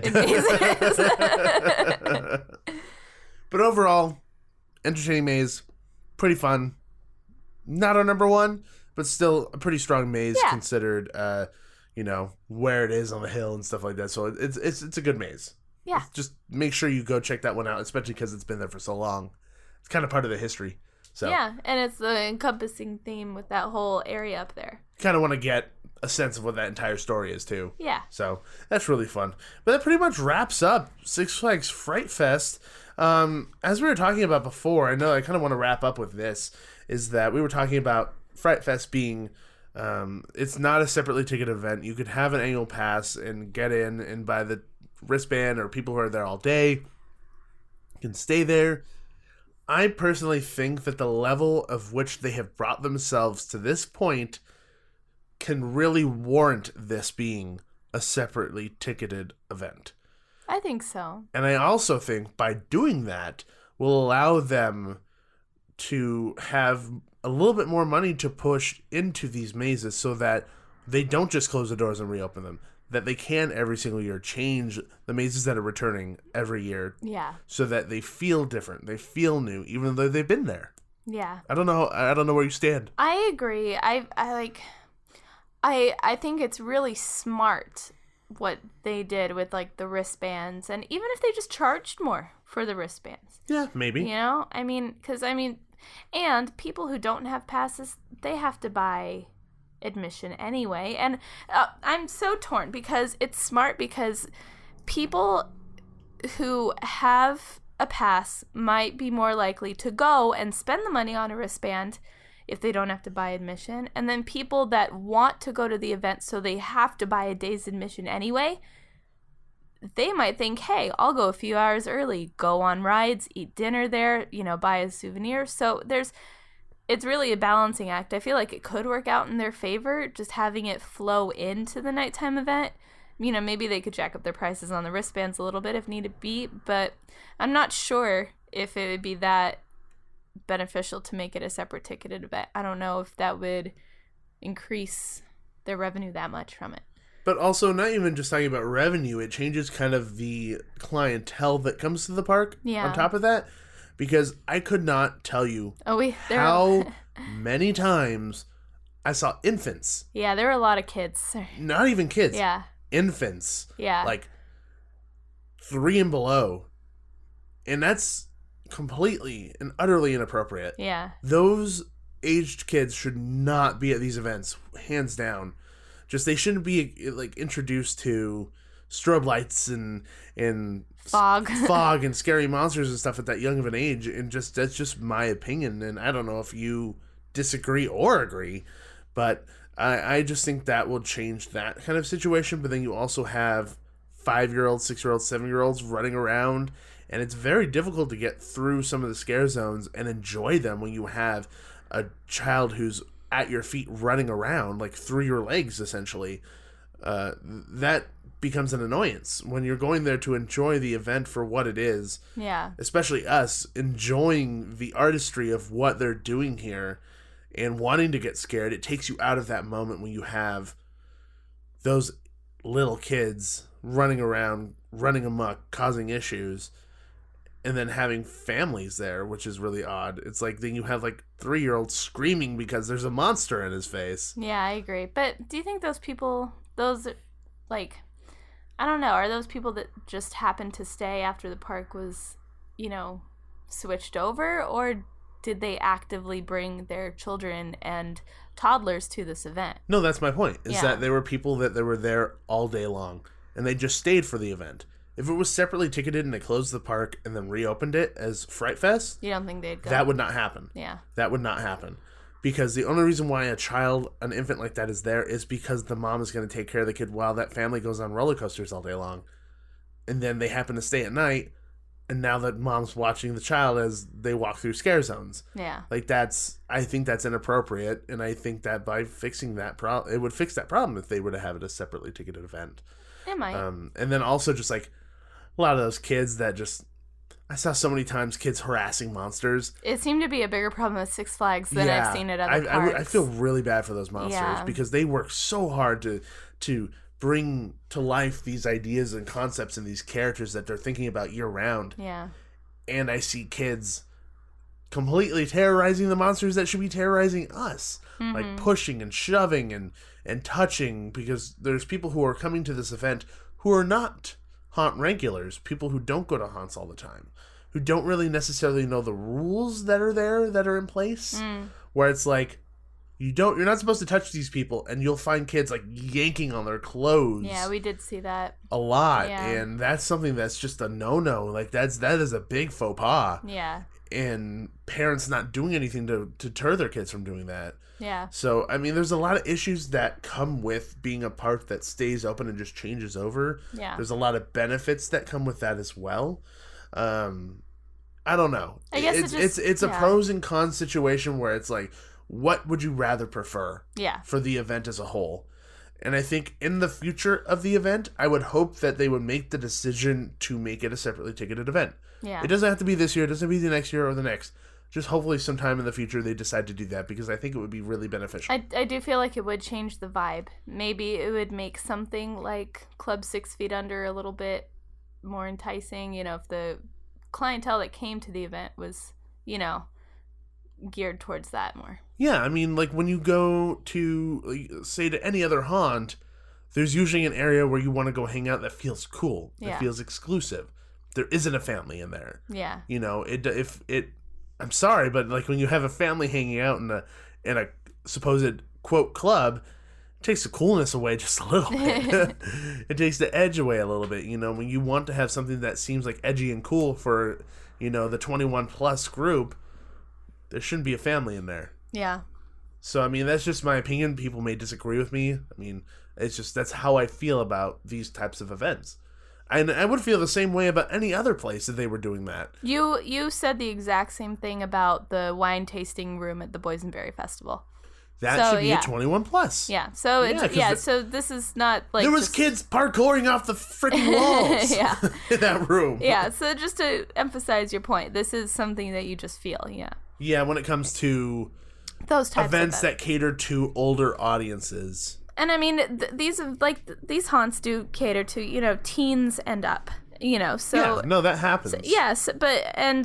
But overall, entertaining maze, pretty fun. Not our number one, but still a pretty strong maze considered, where it is on the hill and stuff like that. So it's a good maze. Yeah. Just make sure you go check that one out, especially because it's been there for so long. It's kind of part of the history. So yeah, and it's the encompassing theme with that whole area up there. Kind of want to get a sense of what that entire story is too. Yeah. So that's really fun. But that pretty much wraps up Six Flags Fright Fest. As we were talking about before, I know I kind of want to wrap up with this, is that we were talking about Fright Fest being, it's not a separately ticketed event. You could have an annual pass and get in and buy the wristband, or people who are there all day can stay there. I personally think that the level of which they have brought themselves to this point can really warrant this being a separately ticketed event. I think so. And I also think by doing that will allow them to have a little bit more money to push into these mazes so that they don't just close the doors and reopen them. That they can every single year change the mazes that are returning every year. Yeah. So that they feel different. They feel new, even though they've been there. Yeah. I don't know where you stand. I agree. I think it's really smart what they did with the wristbands, and even if they just charged more for the wristbands. Yeah, maybe. And people who don't have passes, they have to buy admission anyway. And I'm so torn because it's smart because people who have a pass might be more likely to go and spend the money on a wristband if they don't have to buy admission. And then people that want to go to the event so they have to buy a day's admission anyway, they might think, hey, I'll go a few hours early, go on rides, eat dinner there, buy a souvenir. So it's really a balancing act. I feel like it could work out in their favor, just having it flow into the nighttime event. Maybe they could jack up their prices on the wristbands a little bit if need be, but I'm not sure if it would be that beneficial to make it a separate ticketed event. I don't know if that would increase their revenue that much from it. But also, not even just talking about revenue, it changes kind of the clientele that comes to the park on top of that. Because I could not tell you how many times I saw infants. Yeah, there were a lot of kids. Not even kids. Yeah. Infants. Yeah. Like 3 and below. And that's completely and utterly inappropriate. Yeah. Those aged kids should not be at these events, hands down. Just they shouldn't be like introduced to strobe lights and fog and scary monsters and stuff at that young of an age. And just that's just my opinion. And I don't know if you disagree or agree, but I just think that will change that kind of situation. But then you also have 5-year-olds, 6-year-olds, 7-year-olds running around, and it's very difficult to get through some of the scare zones and enjoy them when you have a child who's at your feet running around like through your legs essentially. That becomes an annoyance when you're going there to enjoy the event for what it is. Yeah. Especially us enjoying the artistry of what they're doing here and wanting to get scared. It takes you out of that moment when you have those little kids running around, running amok, causing issues, and then having families there, which is really odd. It's like then you have like 3-year-olds screaming because there's a monster in his face. Yeah, I agree. But do you think those people, like, I don't know, are those people that just happened to stay after the park was, switched over? Or did they actively bring their children and toddlers to this event? No, that's my point, is that there were people that were there all day long, and they just stayed for the event. If it was separately ticketed and they closed the park and then reopened it as Fright Fest, you don't think they'd go? That would not happen. Yeah. That would not happen. Because the only reason why an infant like that is there is because the mom is going to take care of the kid while that family goes on roller coasters all day long. And then they happen to stay at night, and now that mom's watching the child as they walk through scare zones. Yeah. Like I think that's inappropriate, and I think that by fixing that problem, it would fix that problem if they were to have it a separately ticketed event. It might. And then also just like a lot of those kids that just, I saw so many times kids harassing monsters. It seemed to be a bigger problem at Six Flags than I've seen at other parks. I feel really bad for those monsters because they work so hard to bring to life these ideas and concepts and these characters that they're thinking about year round. Yeah. And I see kids completely terrorizing the monsters that should be terrorizing us. Mm-hmm. Like pushing and shoving and touching, because there's people who are coming to this event who are not haunt regulars, people who don't go to haunts all the time, who don't really necessarily know the rules that are there, that are in place, where it's like, you're not supposed to touch these people, and you'll find kids like yanking on their clothes. Yeah, we did see that a lot, yeah. And that's something that's just a no-no. Like that is a big faux pas. Yeah. And parents not doing anything to deter their kids from doing that. Yeah. So, I mean, there's a lot of issues that come with being a park that stays open and just changes over. Yeah. There's a lot of benefits that come with that as well. I don't know. I guess it's a pros and cons situation where it's like, what would you rather prefer? Yeah. For the event as a whole? And I think in the future of the event, I would hope that they would make the decision to make it a separately ticketed event. Yeah. It doesn't have to be this year. It doesn't have to be the next year or the next. Just hopefully sometime in the future they decide to do that, because I think it would be really beneficial. I do feel like it would change the vibe. Maybe it would make something like Club 6 Feet Under a little bit more enticing, if the clientele that came to the event was, geared towards that more. Yeah, I mean, like when you go to, say, to any other haunt, there's usually an area where you want to go hang out that feels cool, that feels exclusive. There isn't a family in there. Yeah. I'm sorry, but like when you have a family hanging out in a supposed quote club, it takes the coolness away just a little bit. It takes the edge away a little bit. When you want to have something that seems like edgy and cool for, the 21 plus group, there shouldn't be a family in there. Yeah. So, I mean, that's just my opinion. People may disagree with me. I mean, that's how I feel about these types of events. And I would feel the same way about any other place if they were doing that. You said the exact same thing about the wine tasting room at the Boysenberry Festival. That should be a 21 plus. Yeah. So so this is not like there was kids parkouring off the freaking walls. In that room. Yeah. So just to emphasize your point, this is something that you just feel. Yeah. Yeah, when it comes to those types events of that cater to older audiences. And I mean, these haunts do cater to, teens and up, so. Yeah, no, that happens. So, yes,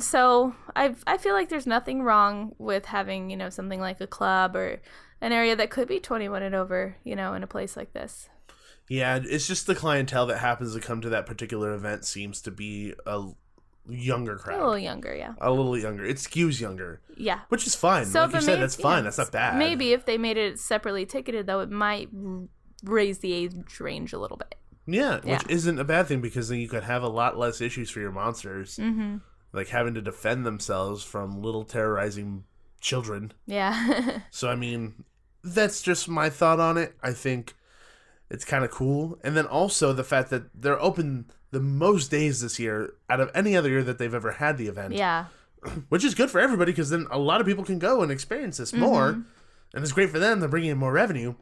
so I feel like there's nothing wrong with having, something like a club or an area that could be 21 and over, in a place like this. Yeah, it's just the clientele that happens to come to that particular event seems to be a younger crowd. A little younger, yeah. A little younger. It skews younger. Yeah. Which is fine. So like you said, that's fine. That's not bad. Maybe if they made it separately ticketed, though, it might raise the age range a little bit. Yeah, which isn't a bad thing because then you could have a lot less issues for your monsters. Mm-hmm. Like having to defend themselves from little terrorizing children. Yeah. So, I mean, that's just my thought on it. I think it's kind of cool. And then also the fact that they're open the most days this year out of any other year that they've ever had the event. Yeah. Which is good for everybody because then a lot of people can go and experience this more. And it's great for them. They're bringing in more revenue.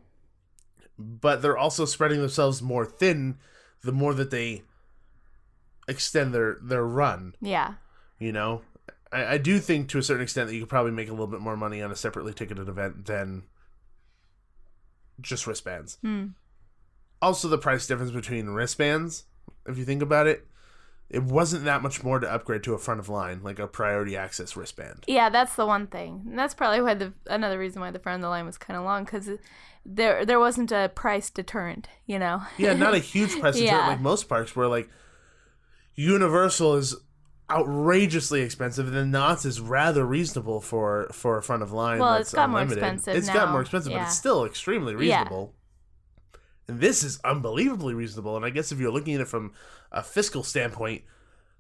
But they're also spreading themselves more thin the more that they extend their run. Yeah. I do think to a certain extent that you could probably make a little bit more money on a separately ticketed event than just wristbands. Also, the price difference between wristbands, if you think about it, it wasn't that much more to upgrade to a front of line, like a priority access wristband. Yeah, that's the one thing. And that's probably why another reason why the front of the line was kind of long, because there wasn't a price deterrent, Yeah, not a huge price deterrent like most parks, where like Universal is outrageously expensive, and then Knott's is rather reasonable for a front of line. Well, that's it's got unlimited. more expensive. It's got more expensive, but it's still extremely reasonable. And this is unbelievably reasonable. And I guess if you're looking at it from a fiscal standpoint,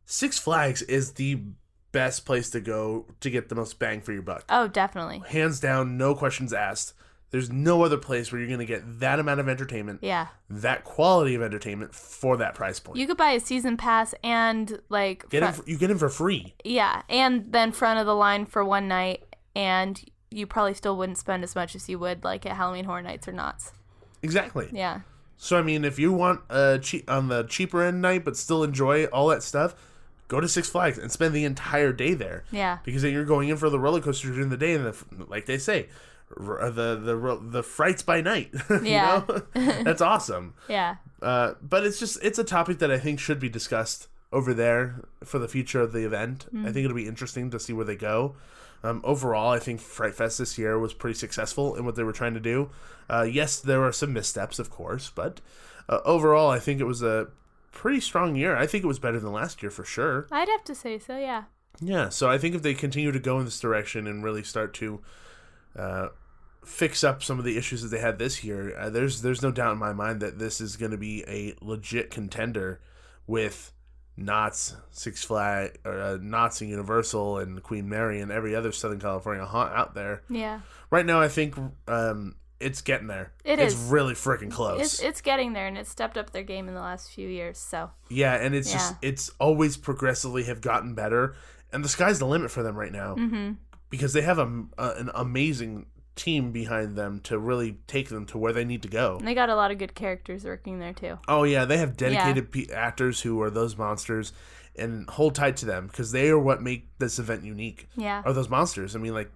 Six Flags is the best place to go to get the most bang for your buck. Oh, definitely. Hands down, no questions asked. There's no other place where you're going to get that amount of entertainment, that quality of entertainment for that price point. You could buy a season pass and you get in for free. Yeah, and then front of the line for one night, and you probably still wouldn't spend as much as you would like at Halloween Horror Nights or Knott's. Exactly. Yeah. So I mean, if you want on the cheaper end night but still enjoy all that stuff, go to Six Flags and spend the entire day there. Yeah. Because then you're going in for the roller coaster during the day, and like they say, the frights by night. Yeah. That's awesome. Yeah. But it's a topic that I think should be discussed over there for the future of the event. I think it'll be interesting to see where they go. Overall, I think Fright Fest this year was pretty successful in what they were trying to do. Yes, there were some missteps, of course, but overall, I think it was a pretty strong year. I think it was better than last year for sure. I'd have to say so, yeah. Yeah, so I think if they continue to go in this direction and really start to fix up some of the issues that they had this year, there's no doubt in my mind that this is going to be a legit contender with Knott's, Six Flags, Knott's and Universal and Queen Mary and every other Southern California haunt out there. Yeah. Right now, I think it's getting there. It's really freaking close. It's getting there, and it's stepped up their game in the last few years. So. Yeah, and it's always progressively have gotten better, and the sky's the limit for them right now because they have an amazing team behind them to really take them to where they need to go. And they got a lot of good characters working there too. Oh yeah, they have dedicated actors who are those monsters, and hold tight to them because they are what make this event unique. Yeah, are those monsters? I mean, like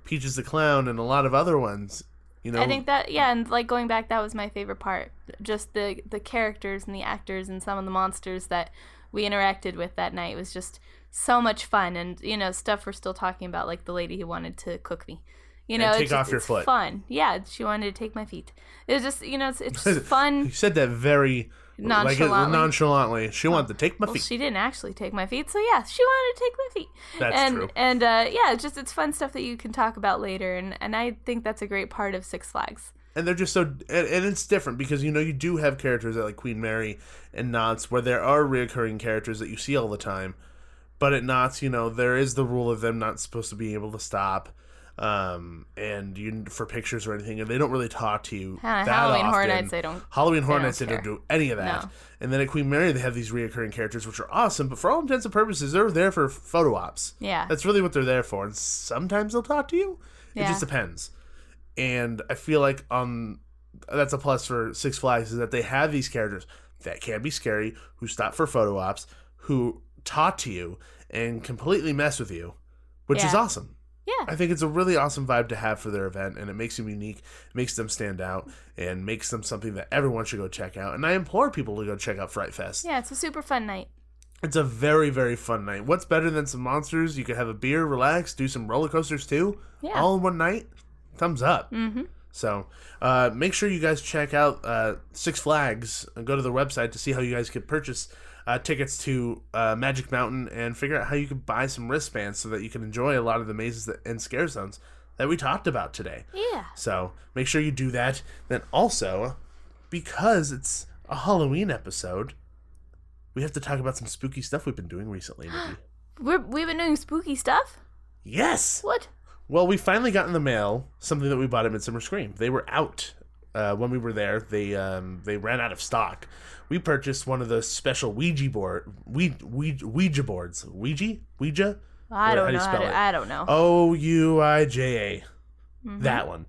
Peaches the Clown and a lot of other ones. I think that and like going back, that was my favorite part. Just the characters and the actors and some of the monsters that we interacted with that night was just so much fun, and stuff we're still talking about, like the lady who wanted to cook me. Take off your foot. Fun. Yeah, she wanted to take my feet. It was just, it's just fun. You said that very nonchalantly. She wanted to take my feet. She didn't actually take my feet, so yeah, she wanted to take my feet. That's true. And it's fun stuff that you can talk about later, and I think that's a great part of Six Flags. And they're just so, and it's different because, you do have characters like Queen Mary and Knott's where there are reoccurring characters that you see all the time. But at Knott's, there is the rule of them not supposed to be able to stop. For pictures or anything, and they don't really talk to you that Halloween often. Horror Nights, they don't. Halloween Horror Nights, they don't do any of that. No. And then at Queen Mary, they have these reoccurring characters, which are awesome, but for all intents and purposes, they're there for photo ops. Yeah. That's really what they're there for, and sometimes they'll talk to you. It just depends. And I feel like that's a plus for Six Flags, is that they have these characters that can be scary, who stop for photo ops, who talk to you, and completely mess with you, which is awesome. Yeah. I think it's a really awesome vibe to have for their event, and it makes them unique, it makes them stand out, and makes them something that everyone should go check out. And I implore people to go check out Fright Fest. Yeah, it's a super fun night. It's a very, very fun night. What's better than some monsters? You could have a beer, relax, do some roller coasters too. Yeah. All in one night. Thumbs up. Mm-hmm. So make sure you guys check out Six Flags and go to their website to see how you guys could purchase tickets to Magic Mountain and figure out how you can buy some wristbands so that you can enjoy a lot of the mazes and scare zones that we talked about today. Yeah. So make sure you do that. Then also, because it's a Halloween episode, we have to talk about some spooky stuff we've been doing recently, Nikki. We've been doing spooky stuff? Yes! What? Well, we finally got in the mail something that we bought at Midsummer Scream. They were out when we were there. They ran out of stock. We purchased one of those special Ouija boards. Ouija? I don't know. I don't know. Ouija. That one.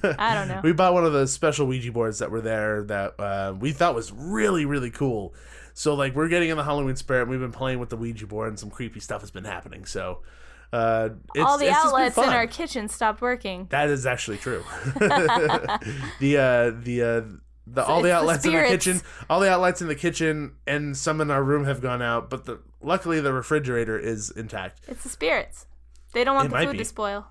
I don't know. We bought one of those special Ouija boards that were there that we thought was really, really cool. So, like, we're getting in the Halloween spirit. We've been playing with the Ouija board, and some creepy stuff has been happening. So, all the outlets in our kitchen stopped working. That is actually true. All the outlets in the kitchen, all the outlets in the kitchen, and some in our room have gone out. But luckily, the refrigerator is intact. It's the spirits. They don't want the food to spoil.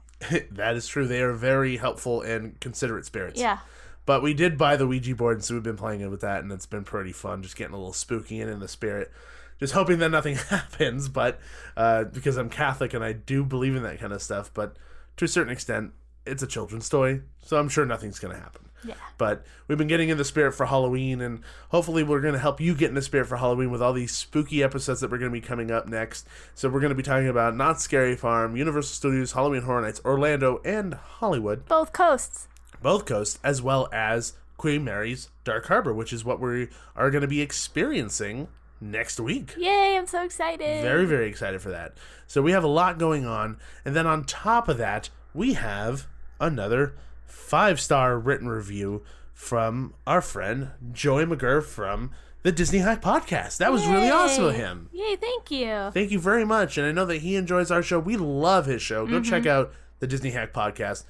That is true. They are very helpful and considerate spirits. Yeah. But we did buy the Ouija board, and so we've been playing with that, and it's been pretty fun, just getting a little spooky and in the spirit. Just hoping that nothing happens, but because I'm Catholic and I do believe in that kind of stuff, but to a certain extent, it's a children's toy, so I'm sure nothing's going to happen. Yeah. But we've been getting in the spirit for Halloween, and hopefully we're going to help you get in the spirit for Halloween with all these spooky episodes that we're going to be coming up next. So we're going to be talking about Not Scary Farm, Universal Studios, Halloween Horror Nights, Orlando, and Hollywood. Both coasts, as well as Queen Mary's Dark Harbor, which is what we are going to be experiencing next week. Yay, I'm so excited. Very, very excited for that. So we have a lot going on. And then on top of that, we have another 5-star written review from our friend Joey McGurr from the Disney Hack Podcast. That was really awesome of him. Yay, thank you. Thank you very much. And I know that he enjoys our show. We love his show. Go check out the Disney Hack Podcast.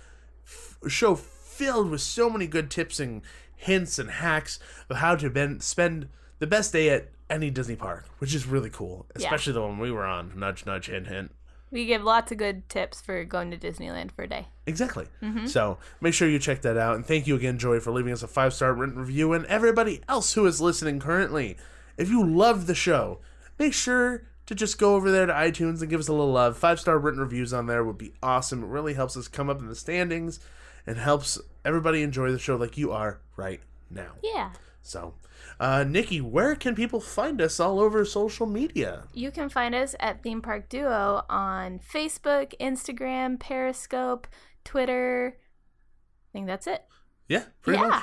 Show filled with so many good tips and hints and hacks of how to spend the best day at any Disney park, which is really cool, especially the one we were on. Nudge, nudge, hint, hint. We give lots of good tips for going to Disneyland for a day. Exactly. So make sure you check that out. And thank you again, Joy, for leaving us a 5-star written review. And everybody else who is listening currently, if you love the show, make sure to just go over there to iTunes and give us a little love. 5-star written reviews on there would be awesome. It really helps us come up in the standings and helps everybody enjoy the show like you are right now. Yeah. So, Nikki, where can people find us all over social media? You can find us at Theme Park Duo on Facebook, Instagram, Periscope, Twitter. I think that's it. Yeah, pretty much.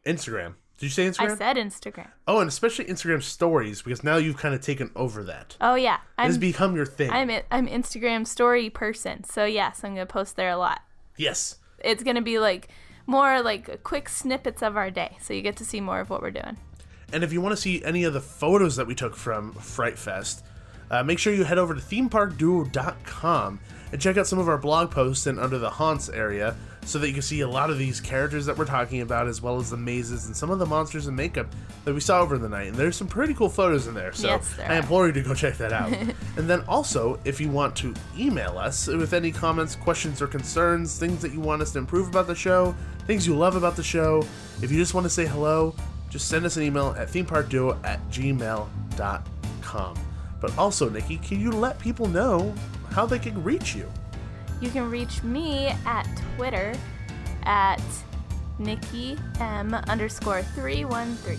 Instagram. Did you say Instagram? I said Instagram. Oh, and especially Instagram stories, because now you've kind of taken over that. Oh, yeah. It has become your thing. I'm Instagram story person. So, yes, I'm going to post there a lot. Yes. It's going to be more quick snippets of our day. So you get to see more of what we're doing. And if you want to see any of the photos that we took from Fright Fest, make sure you head over to themeparkduo.com and check out some of our blog posts and under the haunts area so that you can see a lot of these characters that we're talking about, as well as the mazes and some of the monsters and makeup that we saw over the night. And there's some pretty cool photos in there, so yes, I implore you to go check that out. And then also, if you want to email us with any comments, questions, or concerns, things that you want us to improve about the show, things you love about the show, if you just want to say hello, just send us an email at themeparkduo@gmail.com. But also, Nikki, can you let people know how they can reach you? You can reach me at Twitter at NikkiM_313.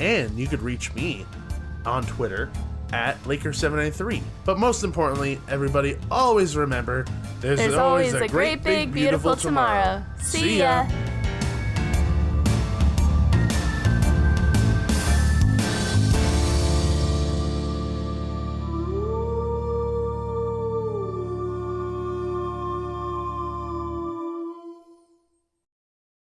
And you could reach me on Twitter at Laker793. But most importantly, everybody always remember, there's always a great big beautiful tomorrow. See ya!